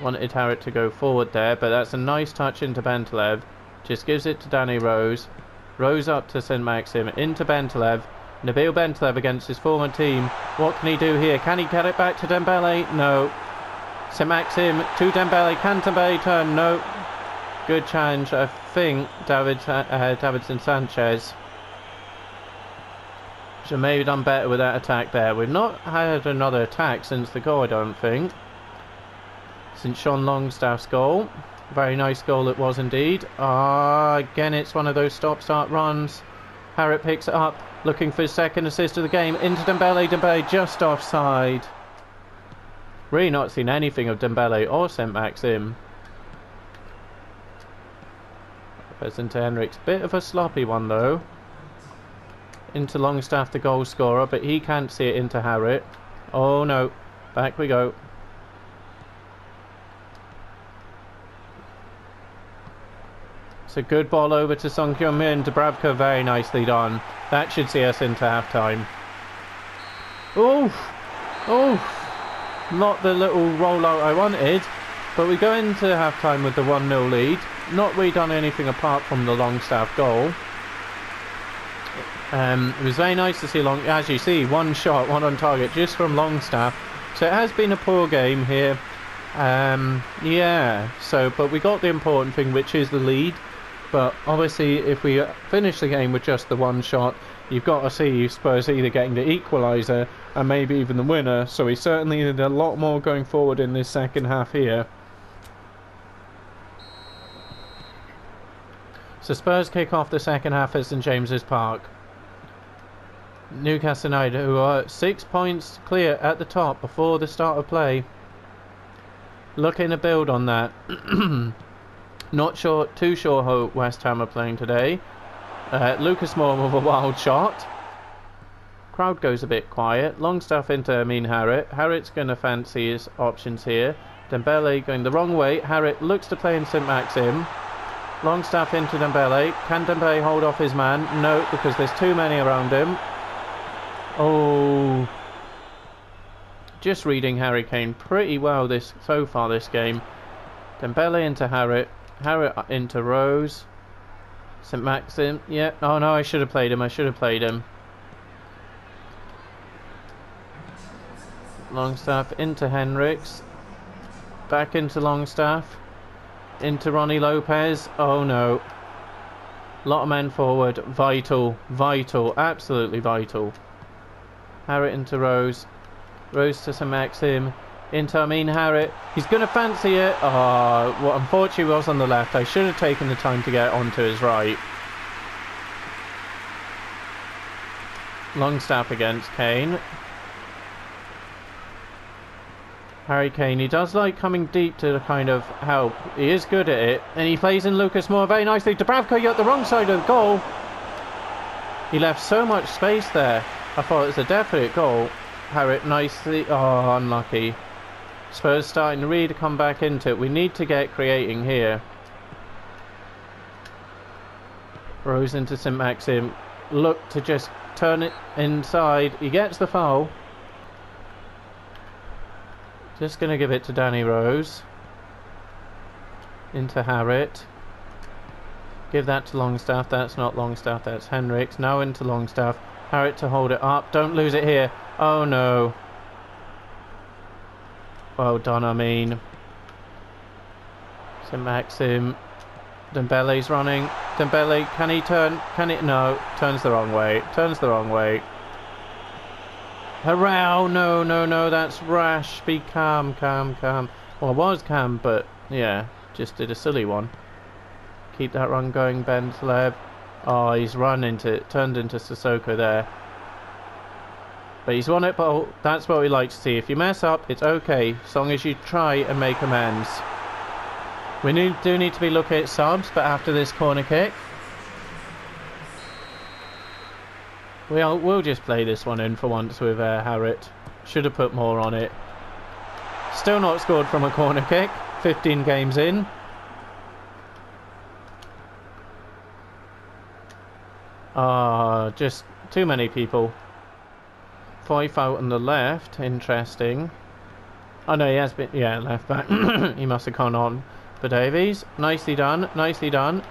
Wanted Harrop to go forward there, but that's a nice touch into Bentaleb. Just gives it to Danny Rose. Rose up to St. Maxim, into Bentaleb. Nabil Bentaleb against his former team. What can he do here? Can he get it back to Dembele? No. St. Maxim to Dembele. Can Dembele turn? No. Good challenge, I think, Davidson Sanchez. Should have maybe done better with that attack there. We've not had another attack since the goal, I don't think. Since Sean Longstaff's goal. Very nice goal it was indeed. Again, it's one of those stop-start runs. Harrop picks it up, looking for his second assist of the game. Into Dembele. Dembele just offside. Really not seen anything of Dembele or St. Maxim. Into Henrik's. Bit of a sloppy one though. Into Longstaff, the goal scorer, but he can't see it into Harrop. Oh no. Back we go. It's a good ball over to Song Heung-min. Dubravka very nicely done. That should see us into half time. Oof! Oof! Not the little rollout I wanted, but we go into half time with the 1-0 lead. Not really done anything apart from the Longstaff goal. It was very nice to see as you see, one shot, one on target, just from Longstaff. So it has been a poor game here. Yeah. So, but we got the important thing, which is the lead. But obviously, if we finish the game with just the one shot, you've got to see Spurs either getting the equaliser and maybe even the winner. So we certainly need a lot more going forward in this second half here. So Spurs kick off the second half at St James's Park. Newcastle United, who are 6 points clear at the top before the start of play. Looking to build on that. Not too sure how West Ham are playing today. Lucas Moore with a wild shot. Crowd goes a bit quiet. Longstaff into Harrop. Harrop's going to fancy his options here. Dembele going the wrong way. Harrop looks to play in St Maxim. Longstaff into Dembele. Can Dembele hold off his man? No, because there's too many around him. Oh. Just reading Harry Kane pretty well so far this game. Dembele into Harrop. Harrop into Rose. St Maxim. Yeah. Oh no, I should have played him. Longstaff into Henriks. Back into Longstaff. Into Ronnie Lopez. Oh no. Lot of men forward. Vital. Absolutely vital. Harrop into Rose. Rose to St Maxim. Into Harrop. He's going to fancy it. Oh, well, unfortunately was on the left. I should have taken the time to get onto his right. Longstaff against Kane. Harry Kane, he does like coming deep to kind of help. He is good at it. And he plays in Lucas Moore very nicely. Dubravka got the wrong side of the goal. He left so much space there. I thought it was a definite goal. Harrit nicely. Oh, unlucky. Spurs starting to really come back into it. We need to get creating here. Rose into St. Maxim. Look to just turn it inside. He gets the foul. Just going to give it to Danny Rose. Into Harrit. Give that to Longstaff. That's not Longstaff, that's Henriks. Now into Longstaff. Harrit to hold it up. Don't lose it here. Oh no. Well done, I mean. St. Maxim. Dembele's running. Dembele, can he turn? Can he? No. Turns the wrong way. Turns the wrong way. Hurrah! No, no, no. That's rash. Be calm, calm, calm. Well, I was calm, but yeah. Just did a silly one. Keep that run going, Ben Taleb. Oh, he's run into it. Turned into Sissoko there. But he's won it, but that's what we like to see. If you mess up, it's okay, as long as you try and make amends. We do need to be looking at subs, but after this corner kick, we'll just play this one in for once with Harrit. Should have put more on it. Still not scored from a corner kick. 15 games in. Just too many people. Five out on the left. Interesting. Oh no, he has been. Yeah, left back. He must have gone on for Davies. Nicely done. Nicely done.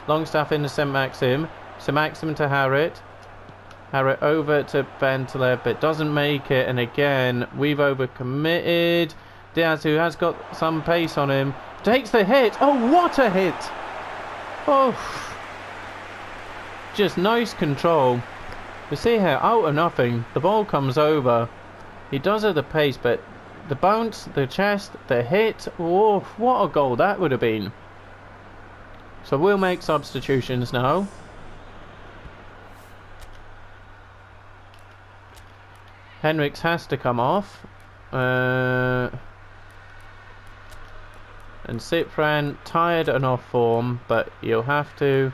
Longstaff into St. Maxim. St. Maxim to Harrit. Harrit over to Ben Taleb, but doesn't make it. And again, we've overcommitted. Diaz, who has got some pace on him, takes the hit. Oh, what a hit! Oh, just nice control. You see here, out of nothing, the ball comes over. He does have the pace, but the bounce, the chest, the hit. Oh, what a goal that would have been. So we'll make substitutions now. Henriks has to come off. And Cipran, tired and off form, but you'll have to.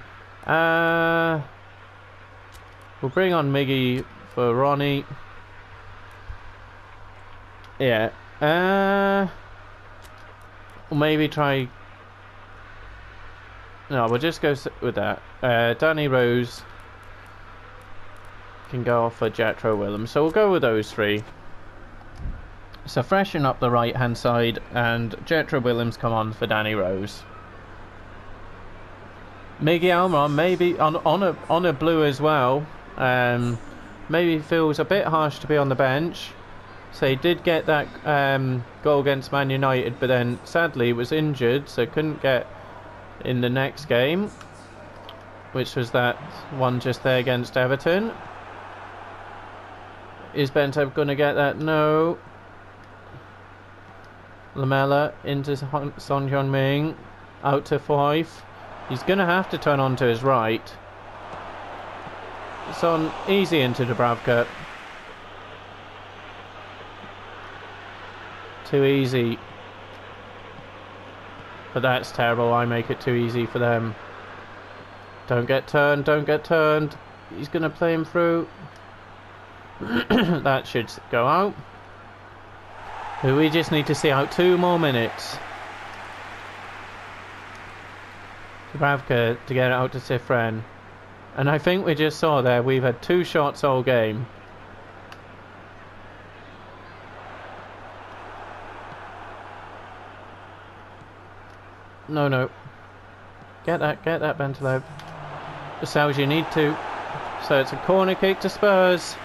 We'll bring on Miggy for Ronnie. Yeah. We'll maybe try. No, we'll just go with that. Danny Rose can go off for Jetro Willems. So we'll go with those three. So freshen up the right hand side, and Jetro Willems come on for Danny Rose. Miggy Almiron maybe on a blue as well. Maybe feels a bit harsh to be on the bench. So he did get that goal against Man United, but then sadly was injured, so couldn't get in the next game, which was that one just there against Everton. Is Bentov going to get that? No. Lamela into Son Heung-min, out to Fife. He's going to have to turn on to his right. Son easy into Dubravka. Too easy. But that's terrible. I make it too easy for them. Don't get turned. Don't get turned. He's going to play him through. That should go out. We just need to see out 2 more minutes. Dubravka to get it out to Cifren. And I think we just saw there we've had 2 shots all game. No, no. Get that, Bentaleb. Sells, you need to. So it's a corner kick to Spurs.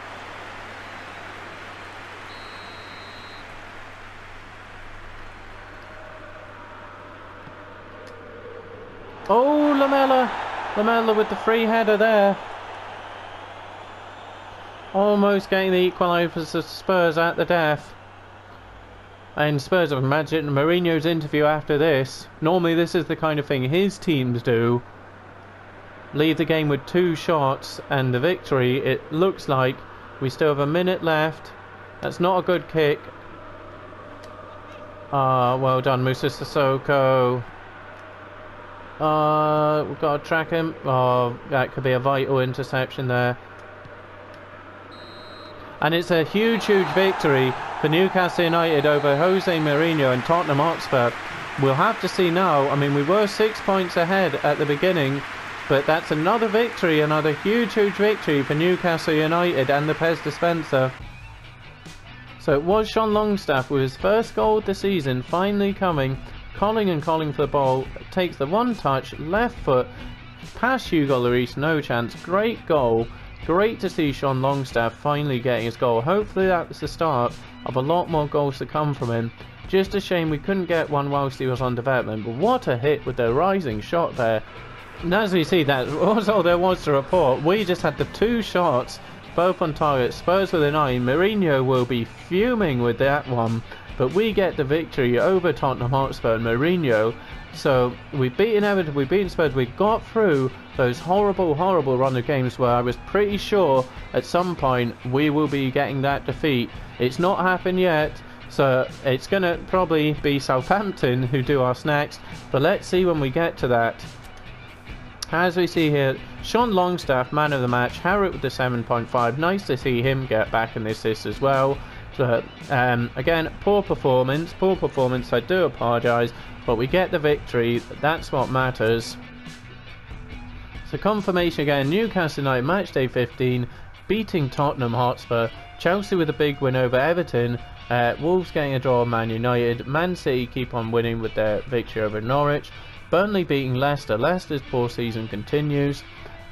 Oh, Lamela with the free header there. Almost getting the equaliser for Spurs at the death. And Spurs, I've imagined Mourinho's interview after this. Normally this is the kind of thing his teams do. Leave the game with 2 shots and the victory. It looks like we still have a minute left. That's not a good kick. Well done, Musa Sissoko. We've got to track him. Oh, that could be a vital interception there. And it's a huge victory for Newcastle United over Jose Mourinho and Tottenham Hotspur. We'll have to see now. I mean, we were 6 points ahead at the beginning, but that's another victory, another huge victory for Newcastle United and the PES Dispenser. So it was Sean Longstaff with his first goal of the season finally coming, calling for the ball, takes the one touch, left foot, past Hugo Lloris, no chance, great goal. Great to see Sean Longstaff finally getting his goal. Hopefully that's the start of a lot more goals to come from him. Just a shame we couldn't get one whilst he was on development, but what a hit with the rising shot there. And as we see, that was all there was to report. We just had the 2 shots, both on target. Spurs with a 9. Mourinho will be fuming with that one, but we get the victory over Tottenham Hotspur and Mourinho. So we've beaten Everton, we've beaten Spurs, we got through those horrible run of games where I was pretty sure at some point we will be getting that defeat. It's not happened yet, so it's going to probably be Southampton who do us next, but let's see when we get to that. As we see here, Sean Longstaff, man of the match, Harrod with the 7.5, nice to see him get back in the assist as well. So, again, poor performance, I do apologise, but we get the victory, that's what matters. So confirmation again, Newcastle United match day 15, beating Tottenham Hotspur, Chelsea with a big win over Everton, Wolves getting a draw on Man United, Man City keep on winning with their victory over Norwich, Burnley beating Leicester, Leicester's poor season continues,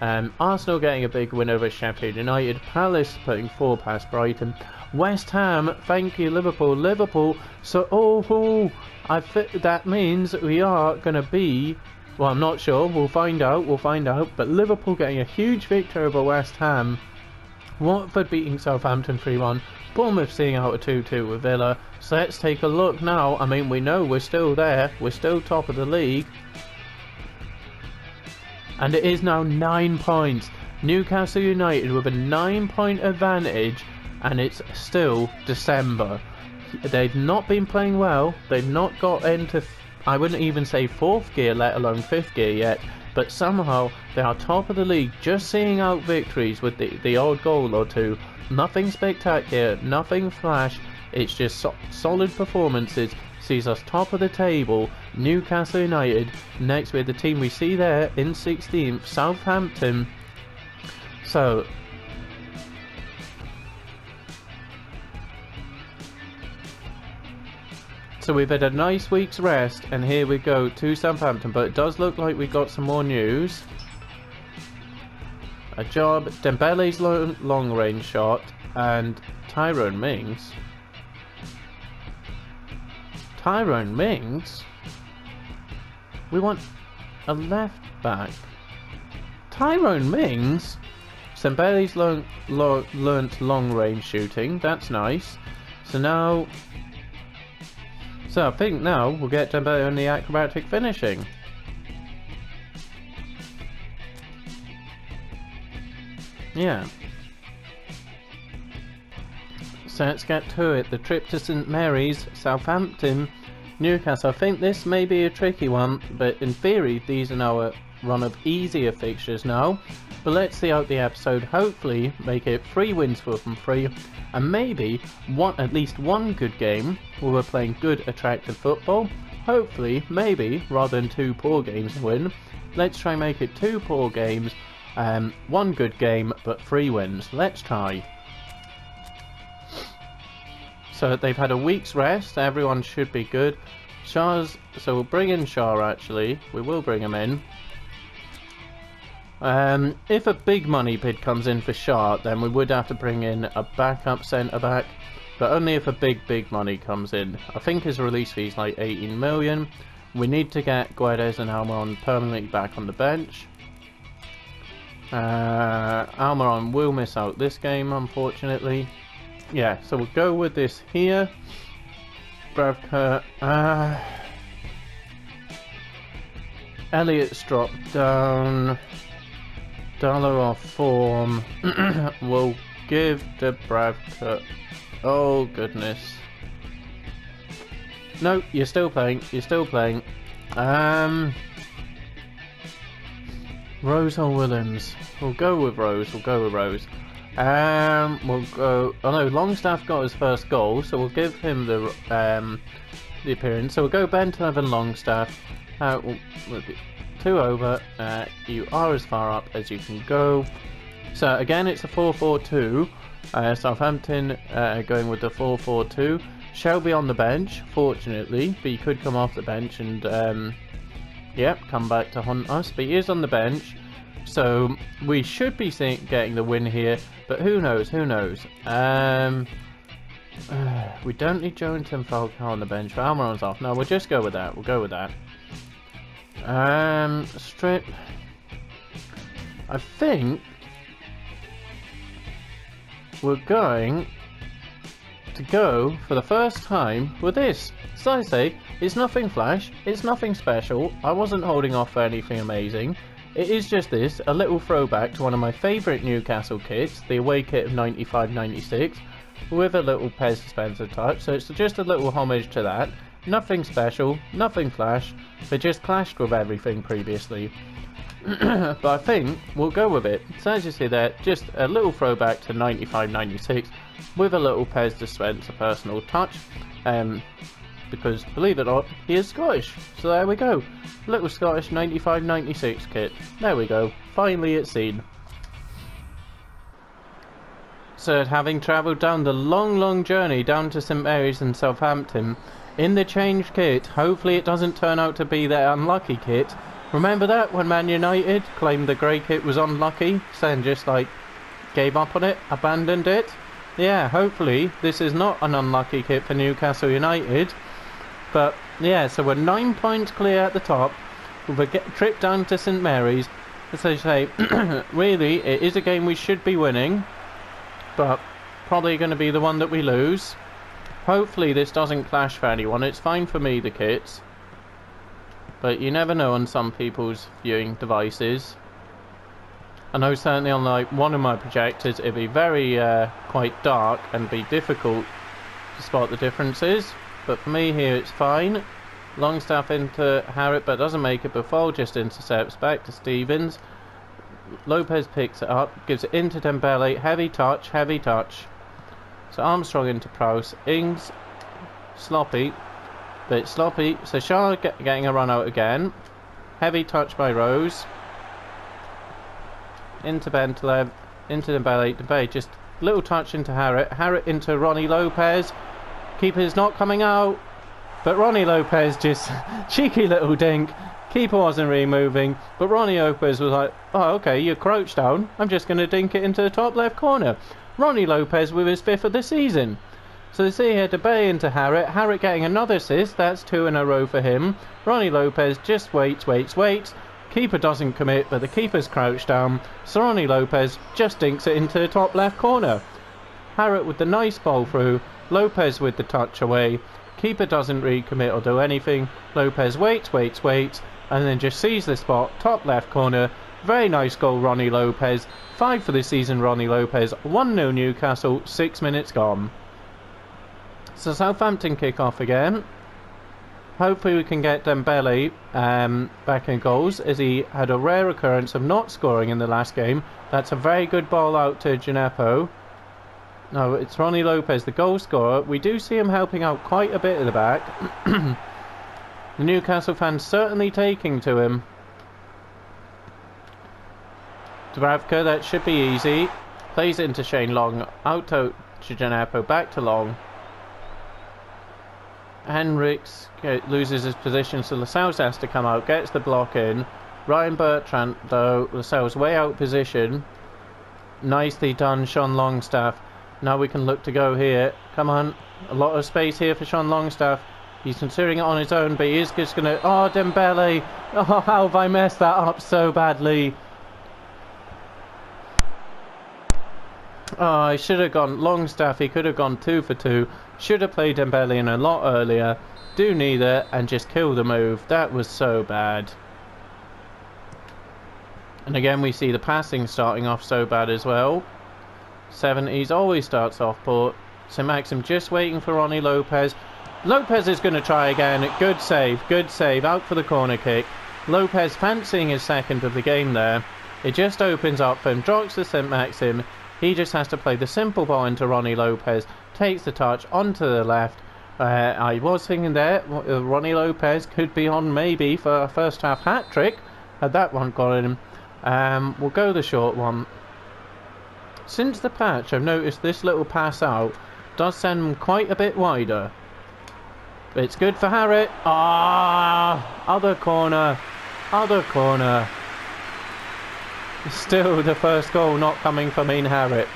Arsenal getting a big win over Sheffield United, Palace putting 4 past Brighton, West Ham, thank you Liverpool, so that means we are going to be, well, I'm not sure, we'll find out, but Liverpool getting a huge victory over West Ham, Watford beating Southampton 3-1, Bournemouth seeing out a 2-2 with Villa. So let's take a look now. I mean, we know we're still there, we're still top of the league, and it is now 9 points. Newcastle United with a 9-point advantage, and it's still December. They've not been playing well, they've not got into, I wouldn't even say 4th gear, let alone 5th gear yet, but somehow they are top of the league, just seeing out victories with the odd goal or two. Nothing spectacular, nothing flash, it's just solid performances, sees us top of the table. Newcastle United, next with the team we see there in 16th, Southampton. So we've had a nice week's rest, and here we go to Southampton, but it does look like we got some more news. A job, Dembele's long range shot, and Tyrone Mings. We want a left back. Tyrone Mings? Dembele's learnt long range shooting, that's nice. So I think now we'll get Dembele on the acrobatic finishing. Yeah. So let's get to it. The trip to St Mary's, Southampton, Newcastle. I think this may be a tricky one, but in theory these are now a run of easier fixtures now. But let's see out the episode. Hopefully make it 3 wins for from 3, and maybe at least one good game where we're playing good attractive football. Hopefully, maybe, rather than 2 poor games to win, let's try and make it 2 poor games, 1 good game but 3 wins. Let's try. So they've had a week's rest, everyone should be good. So we'll bring in Shaw actually, we will bring him in. If a big money bid comes in for Shaw, then we would have to bring in a backup centre back, but only if a big money comes in. I think his release fee is like 18 million. We need to get Guedes and Almiron permanently back on the bench. Almiron will miss out this game, unfortunately. Yeah, so we'll go with this here. Bravka. Elliott's dropped down. Dollar off form. We'll give to Bravka. Oh goodness. No, you're still playing. Rose or Williams? We'll go with Rose. We'll go. Oh no, Longstaff got his first goal, so we'll give him the appearance. So we'll go Bentlev Longstaff. We'll be 2 over. You are as far up as you can go. So again, it's a 4-4-2. Southampton going with the 4-4-2. Shelby on the bench, fortunately, but he could come off the bench and come back to haunt us. But he is on the bench, so we should be getting the win here. But who knows? Who knows? We don't need Jones and Falcao on the bench. Almiron's off. No, we'll just go with that. We'll go with that. Strip. I think we're going to go for the first time with this. So I say, it's nothing flash, it's nothing special. I wasn't holding off for anything amazing. It is just this, a little throwback to one of my favourite Newcastle kits, the away kit of 95-96, with a little PES Dispenser touch. So it's just a little homage to that. Nothing special, nothing flash, but just clashed with everything previously. But I think we'll go with it. So as you see there, just a little throwback to 95-96 with a little PES Dispenser personal touch. Because believe it or not, he is Scottish. So there we go. Little Scottish 95-96 kit. There we go. Finally it's seen. So having travelled down the long journey down to St Mary's in Southampton in the changed kit, hopefully it doesn't turn out to be their unlucky kit. Remember that when Man United claimed the grey kit was unlucky, then just like gave up on it, abandoned it? Yeah, hopefully this is not an unlucky kit for Newcastle United. But yeah, so we're 9 points clear at the top with a trip down to St Mary's. As I say, really it is a game we should be winning, but probably going to be the one that we lose. Hopefully this doesn't clash for anyone. It's fine for me, the kits. But you never know on some people's viewing devices. I know certainly on like one of my projectors it'd be very quite dark and be difficult to spot the differences. But for me here it's fine. Longstaff into Harrett, but doesn't make it before, just intercepts back to Stevens. Lopez picks it up, gives it into Dembele, heavy touch. So Armstrong into Prowse, Ings, sloppy. Bit sloppy, so Shaw getting a run out again. Heavy touch by Rose. Into Bentlev, into Dembele, just little touch into Harrett into Ronnie Lopez. Keeper's not coming out, but Ronnie Lopez just cheeky little dink. Keeper wasn't really moving, but Ronnie Lopez was like, oh okay, you're crouched down, I'm just going to dink it into the top left corner. Ronnie Lopez with his 5th of the season. So they see here Debay into Harrett getting another assist, that's 2 in a row for him. Ronnie Lopez just waits. Keeper doesn't commit, but the keeper's crouched down, so Ronnie Lopez just dinks it into the top left corner. Harrett with the nice ball through, Lopez with the touch away. Keeper doesn't really commit or do anything. Lopez waits, and then just sees the spot, top left corner. Very nice goal, Ronnie Lopez. 5 for the season, Ronnie Lopez. 1-0 Newcastle, 6 minutes gone. So Southampton kick off again. Hopefully we can get Dembele back in goals, as he had a rare occurrence of not scoring in the last game. That's a very good ball out to Gineppo. No, it's Ronnie Lopez, the goal scorer. We do see him helping out quite a bit at the back. The Newcastle fans certainly taking to him. Dubravka, that should be easy. Plays it into Shane Long. Out to Gineppo, back to Long. Henriks loses his position, so Lascelles has to come out, gets the block in. Ryan Bertrand, though, Lascelles way out position. Nicely done, Sean Longstaff. Now we can look to go here. Come on, a lot of space here for Sean Longstaff. He's considering it on his own, but he is just going to... Oh, Dembele! Oh, how have I messed that up so badly? Oh, I should have gone Longstaff. He could have gone 2 for 2. Should have played Dembele in a lot earlier. Do neither and just kill the move. That was so bad. And again we see the passing starting off so bad as well. 70s always starts off poor. So Maxim just waiting for Ronnie Lopez. Lopez is going to try again. Good save. Out for the corner kick. Lopez fancying his second of the game there. It just opens up for him. Drops to St Maxim. He just has to play the simple ball into Ronnie Lopez, takes the touch onto the left. I was thinking there, Ronnie Lopez could be on maybe for a first half hat-trick, had that one got him. We'll go the short one. Since the patch, I've noticed this little pass out does send him quite a bit wider. It's good for Harrit. Other corner. Still the first goal not coming from Harrit.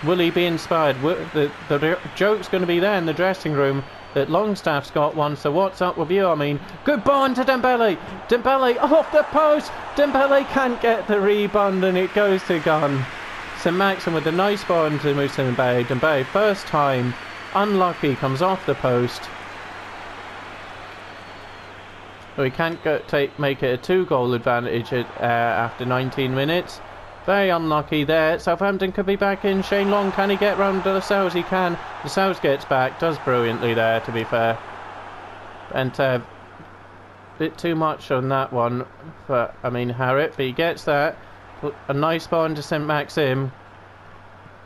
Will he be inspired? The joke's going to be there in the dressing room that Longstaff's got one, so what's up with you? Good ball into Dembele. Dembele off the post. Dembele can't get the rebound and it goes to Gunn. St. Maxim with a nice ball into Moussa Dembele. Dembele, first time, unlucky, comes off the post. We can't make it a 2-goal advantage after 19 minutes. Very unlucky there. Southampton could be back in. Shane Long, can he get round to Lascelles? He can. Lascelles gets back, does brilliantly there, to be fair. And a bit too much on that one for, Harrit, but he gets that. A nice ball into St. Maxim.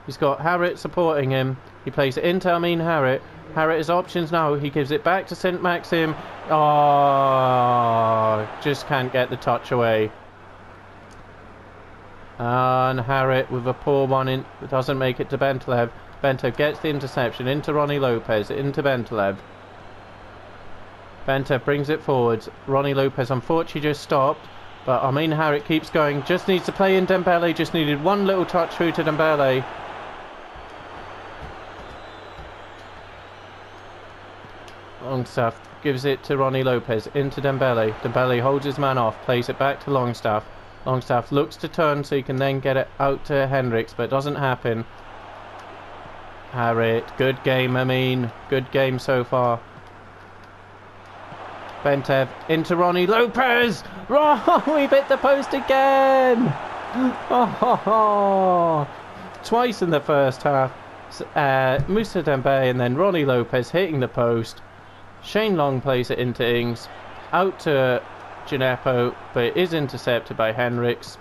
He's got Harrit supporting him. He plays it into Harrit. Harrit has options now. He gives it back to St. Maxim. Just can't get the touch away. And Harrit with a poor one in, doesn't make it to Bentaleb. Bentaleb gets the interception into Ronnie Lopez, into Bentaleb. Bentaleb brings it forwards. Ronnie Lopez unfortunately just stopped, but Harrit keeps going. Just needs to play in Dembele. Just needed one little touch through to Dembele. Longstaff gives it to Ronnie Lopez, into Dembele. Dembele holds his man off, plays it back to Longstaff. Longstaff looks to turn so he can then get it out to Hendricks, but it doesn't happen. Harrit, good game, good game so far. Bentev into Ronnie Lopez. We bit the post again. Twice in the first half. Moussa Dembele and then Ronnie Lopez hitting the post. Shane Long plays it into Ings, out to Gineppo, but it is intercepted by Hendricks.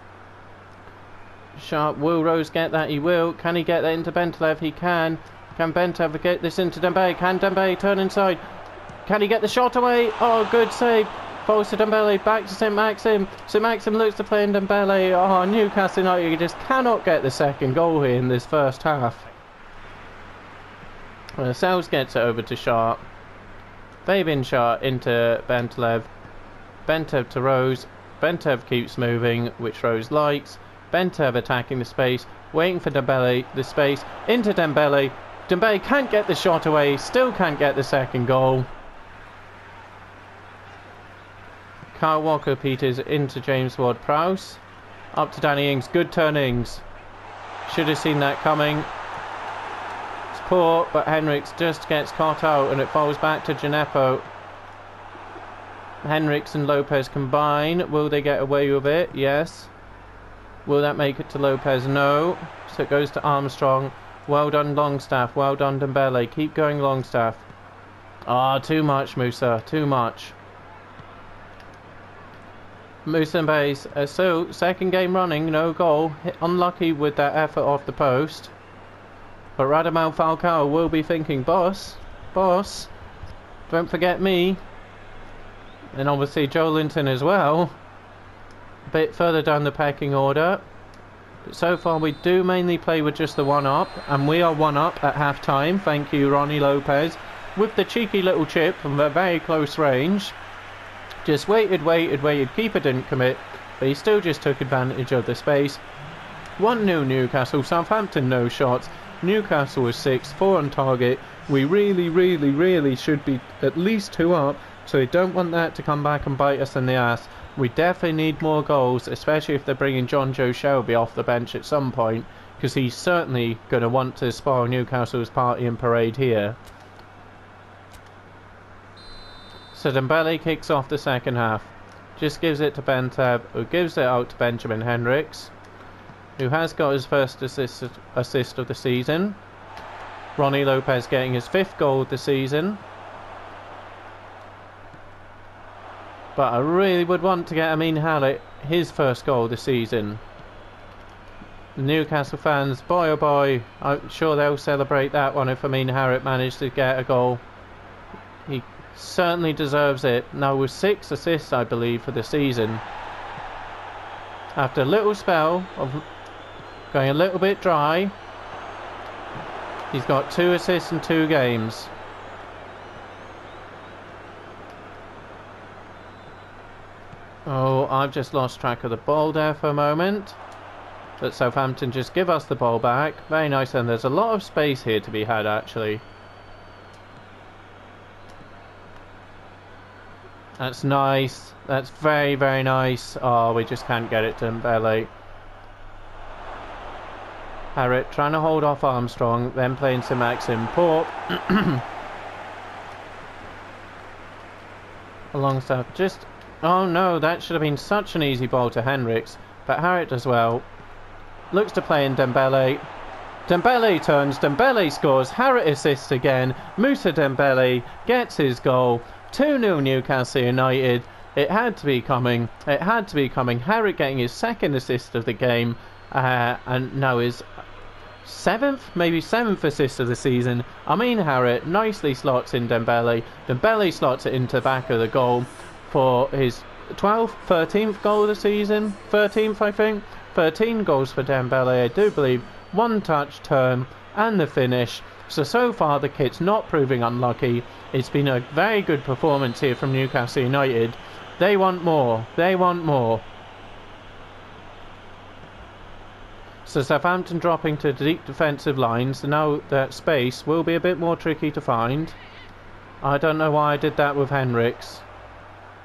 Sharp, will Rose get that? He will. Can he get that into Bentaleb? He can. Can Bentaleb get this into Dembele? Can Dembele turn inside? Can he get the shot away? Oh, good save. Falls to Dembele, back to St. Maxim. St. Maxim looks to play in Dembele. Newcastle United just cannot get the second goal here in this first half. Lascelles gets it over to Sharp. Fabian Sharp into Bentaleb. Bentev to Rose. Bentev keeps moving, which Rose likes. Bentev attacking the space, waiting for Dembele, the space, into Dembele. Dembele can't get the shot away, still can't get the second goal. Kyle Walker-Peters into James Ward-Prowse. Up to Danny Ings, good turn Ings. Should have seen that coming. It's poor, but Hendricks just gets caught out and it falls back to Gineppo. Hendricks and Lopez combine. Will they get away with it? Yes. Will that make it to Lopez? No. So it goes to Armstrong. Well done Longstaff. Well done Dembele. Keep going Longstaff. Too much Moussa. Too much. Moussa Dembele. So second game running. No goal. Unlucky with that effort off the post. But Radamel Falcao will be thinking, boss, don't forget me. And obviously Joelinton as well. A bit further down the pecking order. But so far we do mainly play with just the 1-up. And we are 1-up at half time. Thank you Ronnie Lopez. With the cheeky little chip from a very close range. Just waited. Keeper didn't commit. But he still just took advantage of the space. 1-0 Newcastle. Southampton no shots. Newcastle was 6. 4 on target. We really should be at least 2 up. So we don't want that to come back and bite us in the ass. We definitely need more goals, especially if they're bringing John Joe Shelby off the bench at some point, because he's certainly going to want to spoil Newcastle's party and parade here. So Dembele kicks off the second half. Just gives it to Bentab, who gives it out to Benjamin Hendricks, who has got his first assist of the season. Ronnie Lopez getting his 5th goal of the season. But I really would want to get Harrit his first goal this season. Newcastle fans, boy oh boy, I'm sure they'll celebrate that one if Hasenhüttl managed to get a goal. He certainly deserves it. Now with 6 assists, I believe, for the season. After a little spell of going a little bit dry, he's got 2 assists in 2 games. Oh, I've just lost track of the ball there for a moment. But Southampton just give us the ball back. Very nice, and there's a lot of space here to be had, actually. That's nice. That's very, very nice. Oh, we just can't get it to Dembele. Hasenhüttl trying to hold off Armstrong, then playing to Maxim. Poor. Alongside just... Oh no, that should have been such an easy ball to Henriks. But Hasenhüttl as well. Looks to play in Dembele. Dembele turns, Dembele scores, Hasenhüttl assists again. Moussa Dembele gets his goal. 2-0 Newcastle United. It had to be coming. It had to be coming. Hasenhüttl getting his 2nd assist of the game. And now his 7th, maybe 7th assist of the season. Hasenhüttl nicely slots in Dembele. Dembele slots it into the back of the goal for his 12th, 13th goal of the season. 13th, I think. 13 goals for Dembele, I do believe. 1 touch, turn, and the finish. So far the kit's not proving unlucky. It's been a very good performance here from Newcastle United. They want more. They want more. So Southampton dropping to deep defensive lines. Now that space will be a bit more tricky to find. I don't know why I did that with Henriks.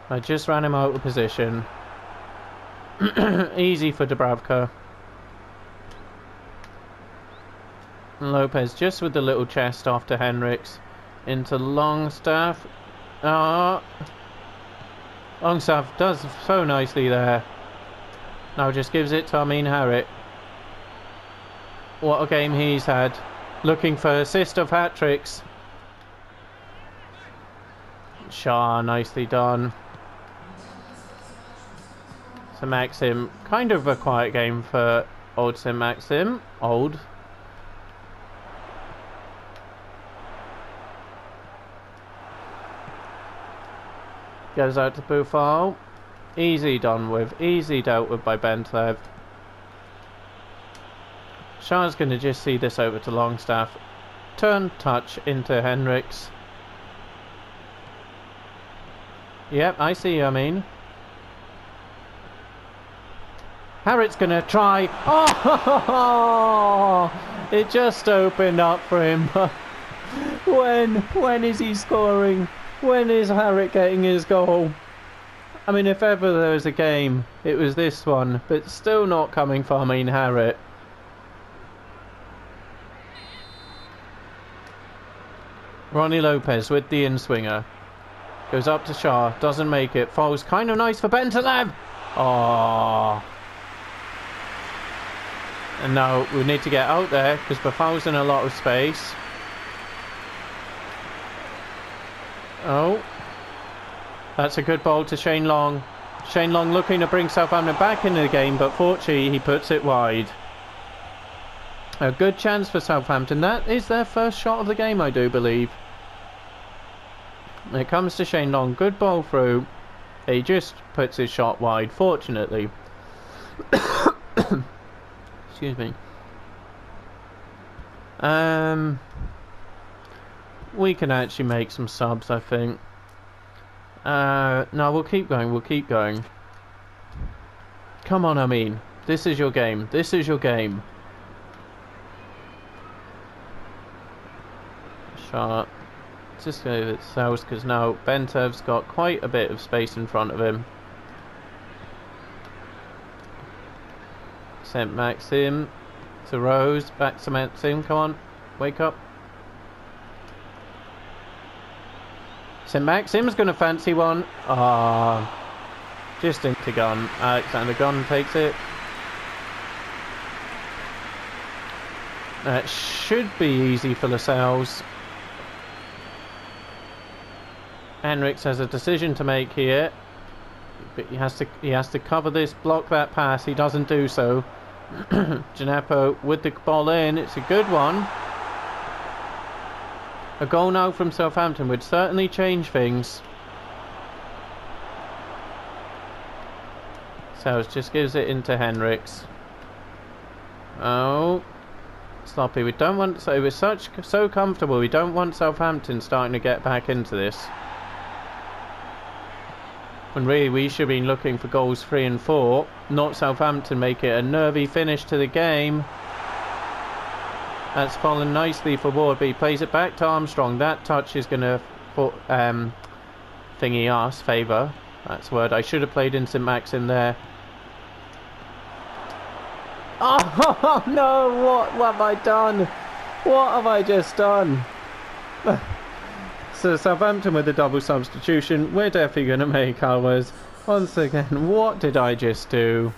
I just ran him out of position. Easy for Dubravka. Lopez just with the little chest off to Henriks. Into Longstaff. Longstaff does so nicely there. Now just gives it to Hasenhüttl. What a game he's had. Looking for assist of hat-tricks. Shaw, nicely done. So Maxim, kind of a quiet game for old St Maxim. Old. Goes out to Buffal. Easy done with. Easy dealt with by Bentev. Shah's going to just see this over to Longstaff. Turn, touch into Henriks. Yep, I see you, Harriet's going to try. Oh! It just opened up for him. When is he scoring? When is Hasenhüttl getting his goal? If ever there was a game, it was this one. But still not coming for Hasenhüttl. Ronnie Lopez with the in-swinger. Goes up to Shaw. Doesn't make it. Falls kind of nice for Bentaleb. Oh. And now we need to get out there because Buffal's in a lot of space. Oh. That's a good ball to Shane Long. Shane Long looking to bring Southampton back into the game, but fortunately he puts it wide. A good chance for Southampton. That is their first shot of the game, I do believe. It comes to Shane Long. Good ball through. He just puts his shot wide, fortunately. Excuse me. We can actually make some subs, I think. No, we'll keep going. We'll keep going. Come on, This is your game. This is your game. Sharp. Just go with South because now Bentev's got quite a bit of space in front of him. Sent Maxim to Rose. Back to Maxim. Come on. Wake up. St Maxim's going to fancy one. Ah, just into Gunn. Alexander Gunn takes it. That should be easy for Lascelles. Henriks has a decision to make here, but he has to cover this, block that pass. He doesn't do so. Gineppo with the ball in. It's a good one. A goal now from Southampton would certainly change things. So it just gives it into Henriks. Oh, sloppy. We don't want. So it was so comfortable. We don't want Southampton starting to get back into this. When really we should have been looking for goals 3 and 4, not Southampton make it a nervy finish to the game. That's fallen nicely for Ward, but he plays it back to Armstrong. That touch is going to thingy us, favour. That's the word. I should have played in St Maxim there. Oh no, what have I done? What have I just done? So Southampton with the double substitution. We're definitely going to make ours. Once again, what did I just do?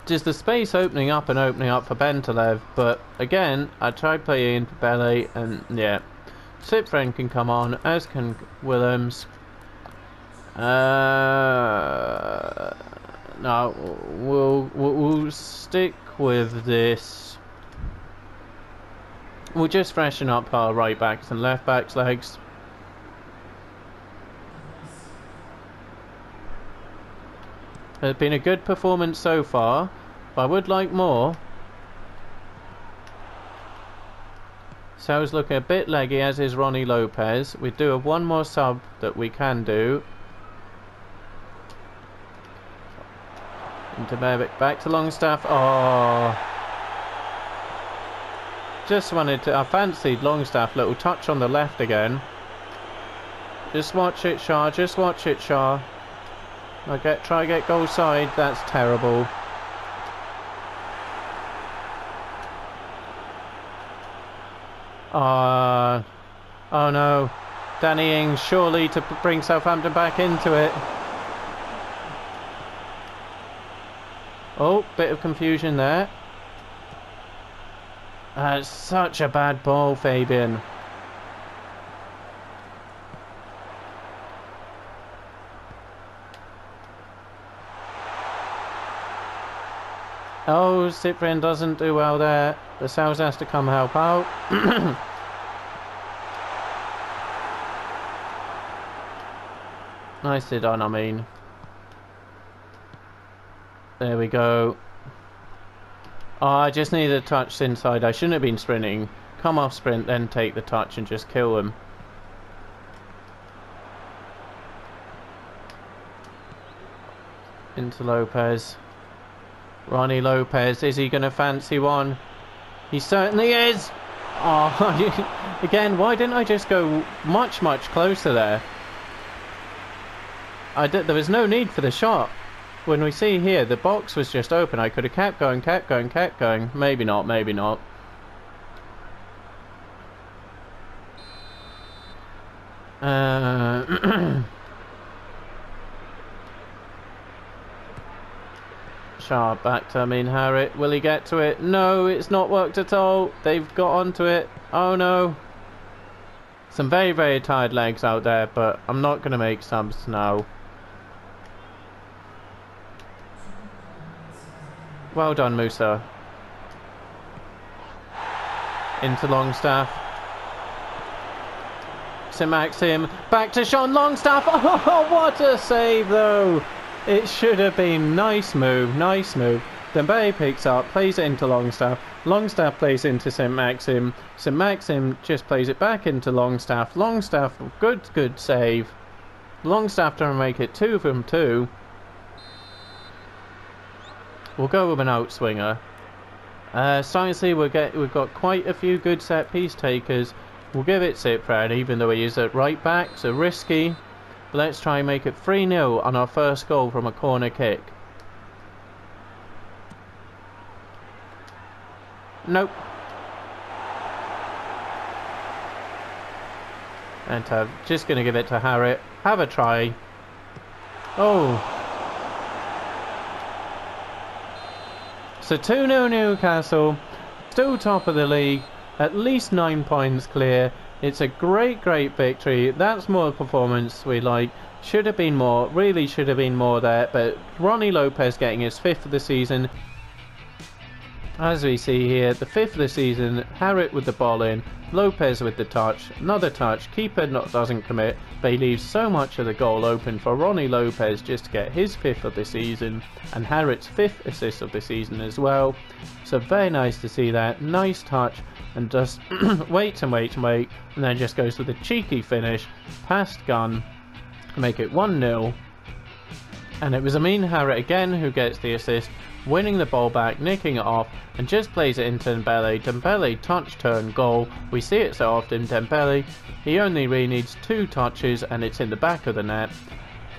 Just the space opening up and opening up for Bentelev. But again, I tried playing for Bele and yeah. Cyprian can come on, as can Willems. No, we'll stick with this. We'll just freshen up our right backs and left backs' legs. It's been a good performance so far, but I would like more. Sal's looking a bit leggy, as is Ronnie Lopez. We do have one more sub that we can do. Into Bebic, back to Longstaff. Oh, just wanted to. I fancied Longstaff. Little touch on the left again. Just watch it, Shah. Just watch it, Shah. Try get goal side. That's terrible. Oh no, Danny Ings surely to bring Southampton back into it. Oh, bit of confusion there. That's such a bad ball, Fabian. Oh, Cyprian doesn't do well there. The South has to come help out. Nicely done, I mean. There we go. Oh, I just needed a touch inside. I shouldn't have been sprinting. Come off sprint, then take the touch and just kill him. Into Lopez. Ronnie Lopez, is he going to fancy one? He certainly is! Oh, again, why didn't I just go much closer there? There was no need for the shot. When we see here, the box was just open. I could have kept going. Maybe not, maybe not. Sharp back to Harrit. Will he get to it? No, it's not worked at all. They've got onto it. Oh no. Some very tired legs out there, but I'm not going to make subs now. Well done, Musa. Into Longstaff. St Maxim. Back to Sean Longstaff. Oh, what a save, though. It should have been. Nice move. Dembele picks up, plays it into Longstaff. Longstaff plays into St Maxim. St Maxim just plays it back into Longstaff. Longstaff, good save. Longstaff trying to make it 2 from 2. We'll go with an outswinger. Starting to see we've got quite a few good set piece takers. We'll give it Cyprian, even though he is at right back, so risky. But let's try and make it 3-0 on our first goal from a corner kick. Nope. And just going to give it to Harrit. Have a try. Oh. So 2-0 Newcastle, still top of the league, at least 9 points clear. It's a great victory. That's more performance we like. Should have been more, really should have been more there. But Ronnie Lopez getting his 5th of the season, As we see here, the 5th of the season, Hasenhüttl with the ball in, Lopez with the touch, another touch, keeper doesn't commit, but he leaves so much of the goal open for Ronnie Lopez just to get his 5th of the season, and Hasenhüttl's 5th assist of the season as well. So very nice to see that, nice touch, and just wait, and then just goes with a cheeky finish, past gun, to make it 1-0. And it was Hasenhüttl again who gets the assist, winning the ball back, nicking it off, and just plays it into Dembele. Dembele touch, turn, goal. We see it so often. Dembele, he only really needs 2 touches and it's in the back of the net.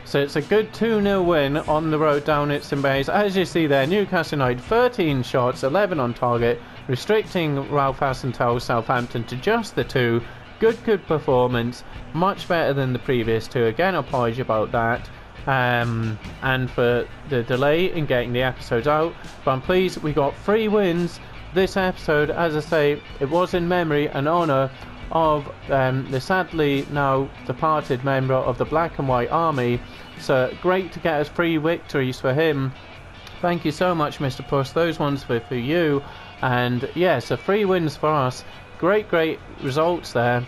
So it's a good 2-0 win on the road down at St Mary's. As you see there, Newcastle United 13 shots, 11 on target, restricting Ralph Hasenhüttl Southampton to just the 2. Good performance, much better than the previous 2. Again, apology about that. And for the delay in getting the episodes out, but I'm pleased we got 3 wins this episode. As I say, it was in memory and honour of the sadly now departed member of the Black and White Army, so great to get us 3 victories for him. Thank you so much, Mr. Puss. Those ones for you. And yeah, so 3 wins for us. Great results there.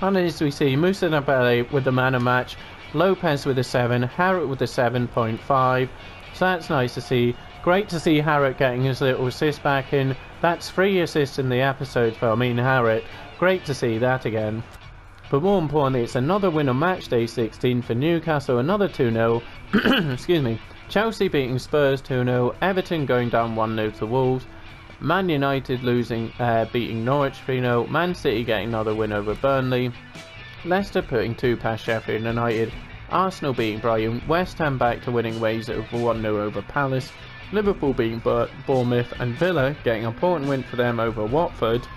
And as we see, Moussa Dembele with the man of match, Lopez with a 7, Hasenhüttl with a 7.5. So that's nice to see. Great to see Hasenhüttl getting his little assist back in. That's 3 assists in the episode for Hasenhüttl. Great to see that again. But more importantly, it's another win on match day 16 for Newcastle, another 2-0. Excuse me. Chelsea beating Spurs 2-0, Everton going down 1-0 to Wolves, Man United beating Norwich 3-0, Man City getting another win over Burnley, Leicester putting 2 past Sheffield United, Arsenal beating Brighton, West Ham back to winning ways over 1-0 over Palace, Liverpool beating Bournemouth, and Villa getting an important win for them over Watford.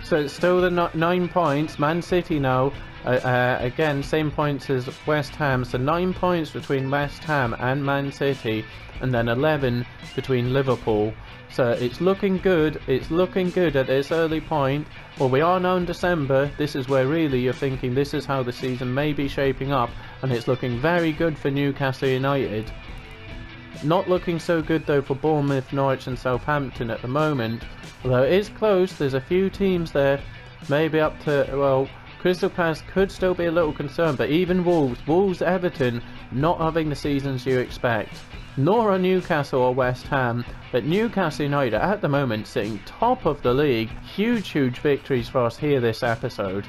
So it's still the 9 points. Man City now, again, same points as West Ham, so 9 points between West Ham and Man City, and then 11 between Liverpool. So it's looking good at this early point. Well, we are now in December. This is where really you're thinking this is how the season may be shaping up, and it's looking very good for Newcastle United. Not looking so good though for Bournemouth, Norwich and Southampton at the moment. Although it is close, there's a few teams there, maybe up to, well, Crystal Palace could still be a little concerned, but even Wolves, Everton, not having the seasons you expect. Nor are Newcastle or West Ham, but Newcastle United at the moment sitting top of the league. Huge victories for us here this episode.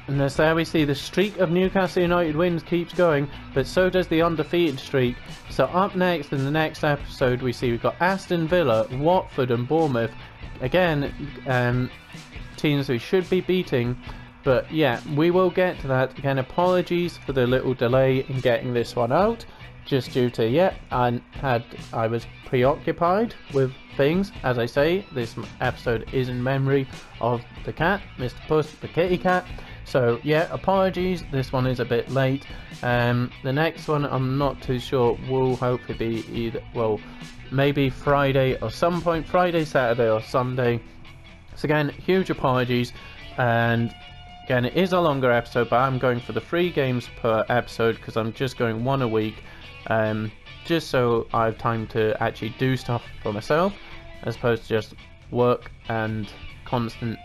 And as there we see, the streak of Newcastle United wins keeps going, but so does the undefeated streak. So up next in the next episode we see we've got Aston Villa, Watford and Bournemouth. Again, teams we should be beating, but yeah, we will get to that. Again, apologies for the little delay in getting this one out, just due to, I was preoccupied with things. As I say, this episode is in memory of the cat, Mr. Puss, the kitty cat. So yeah, apologies, this one is a bit late. The next one I'm not too sure, will hopefully be either, well, maybe Friday or some point, Friday, Saturday or Sunday. So again, huge apologies, and again, it is a longer episode, but I'm going for the 3 games per episode because I'm just going 1 a week, just so I have time to actually do stuff for myself as opposed to just work and constant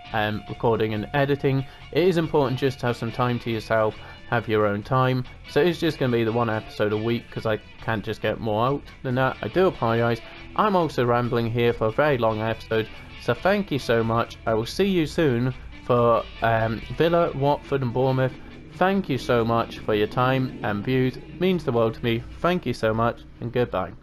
recording and editing. It is important just to have some time to yourself, have your own time. So it's just going to be the 1 episode a week because I can't just get more out than that. I do apologise. I'm also rambling here for a very long episode, so thank you so much. I will see you soon for Villa, Watford and Bournemouth. Thank you so much for your time and views. It means the world to me. Thank you so much and goodbye.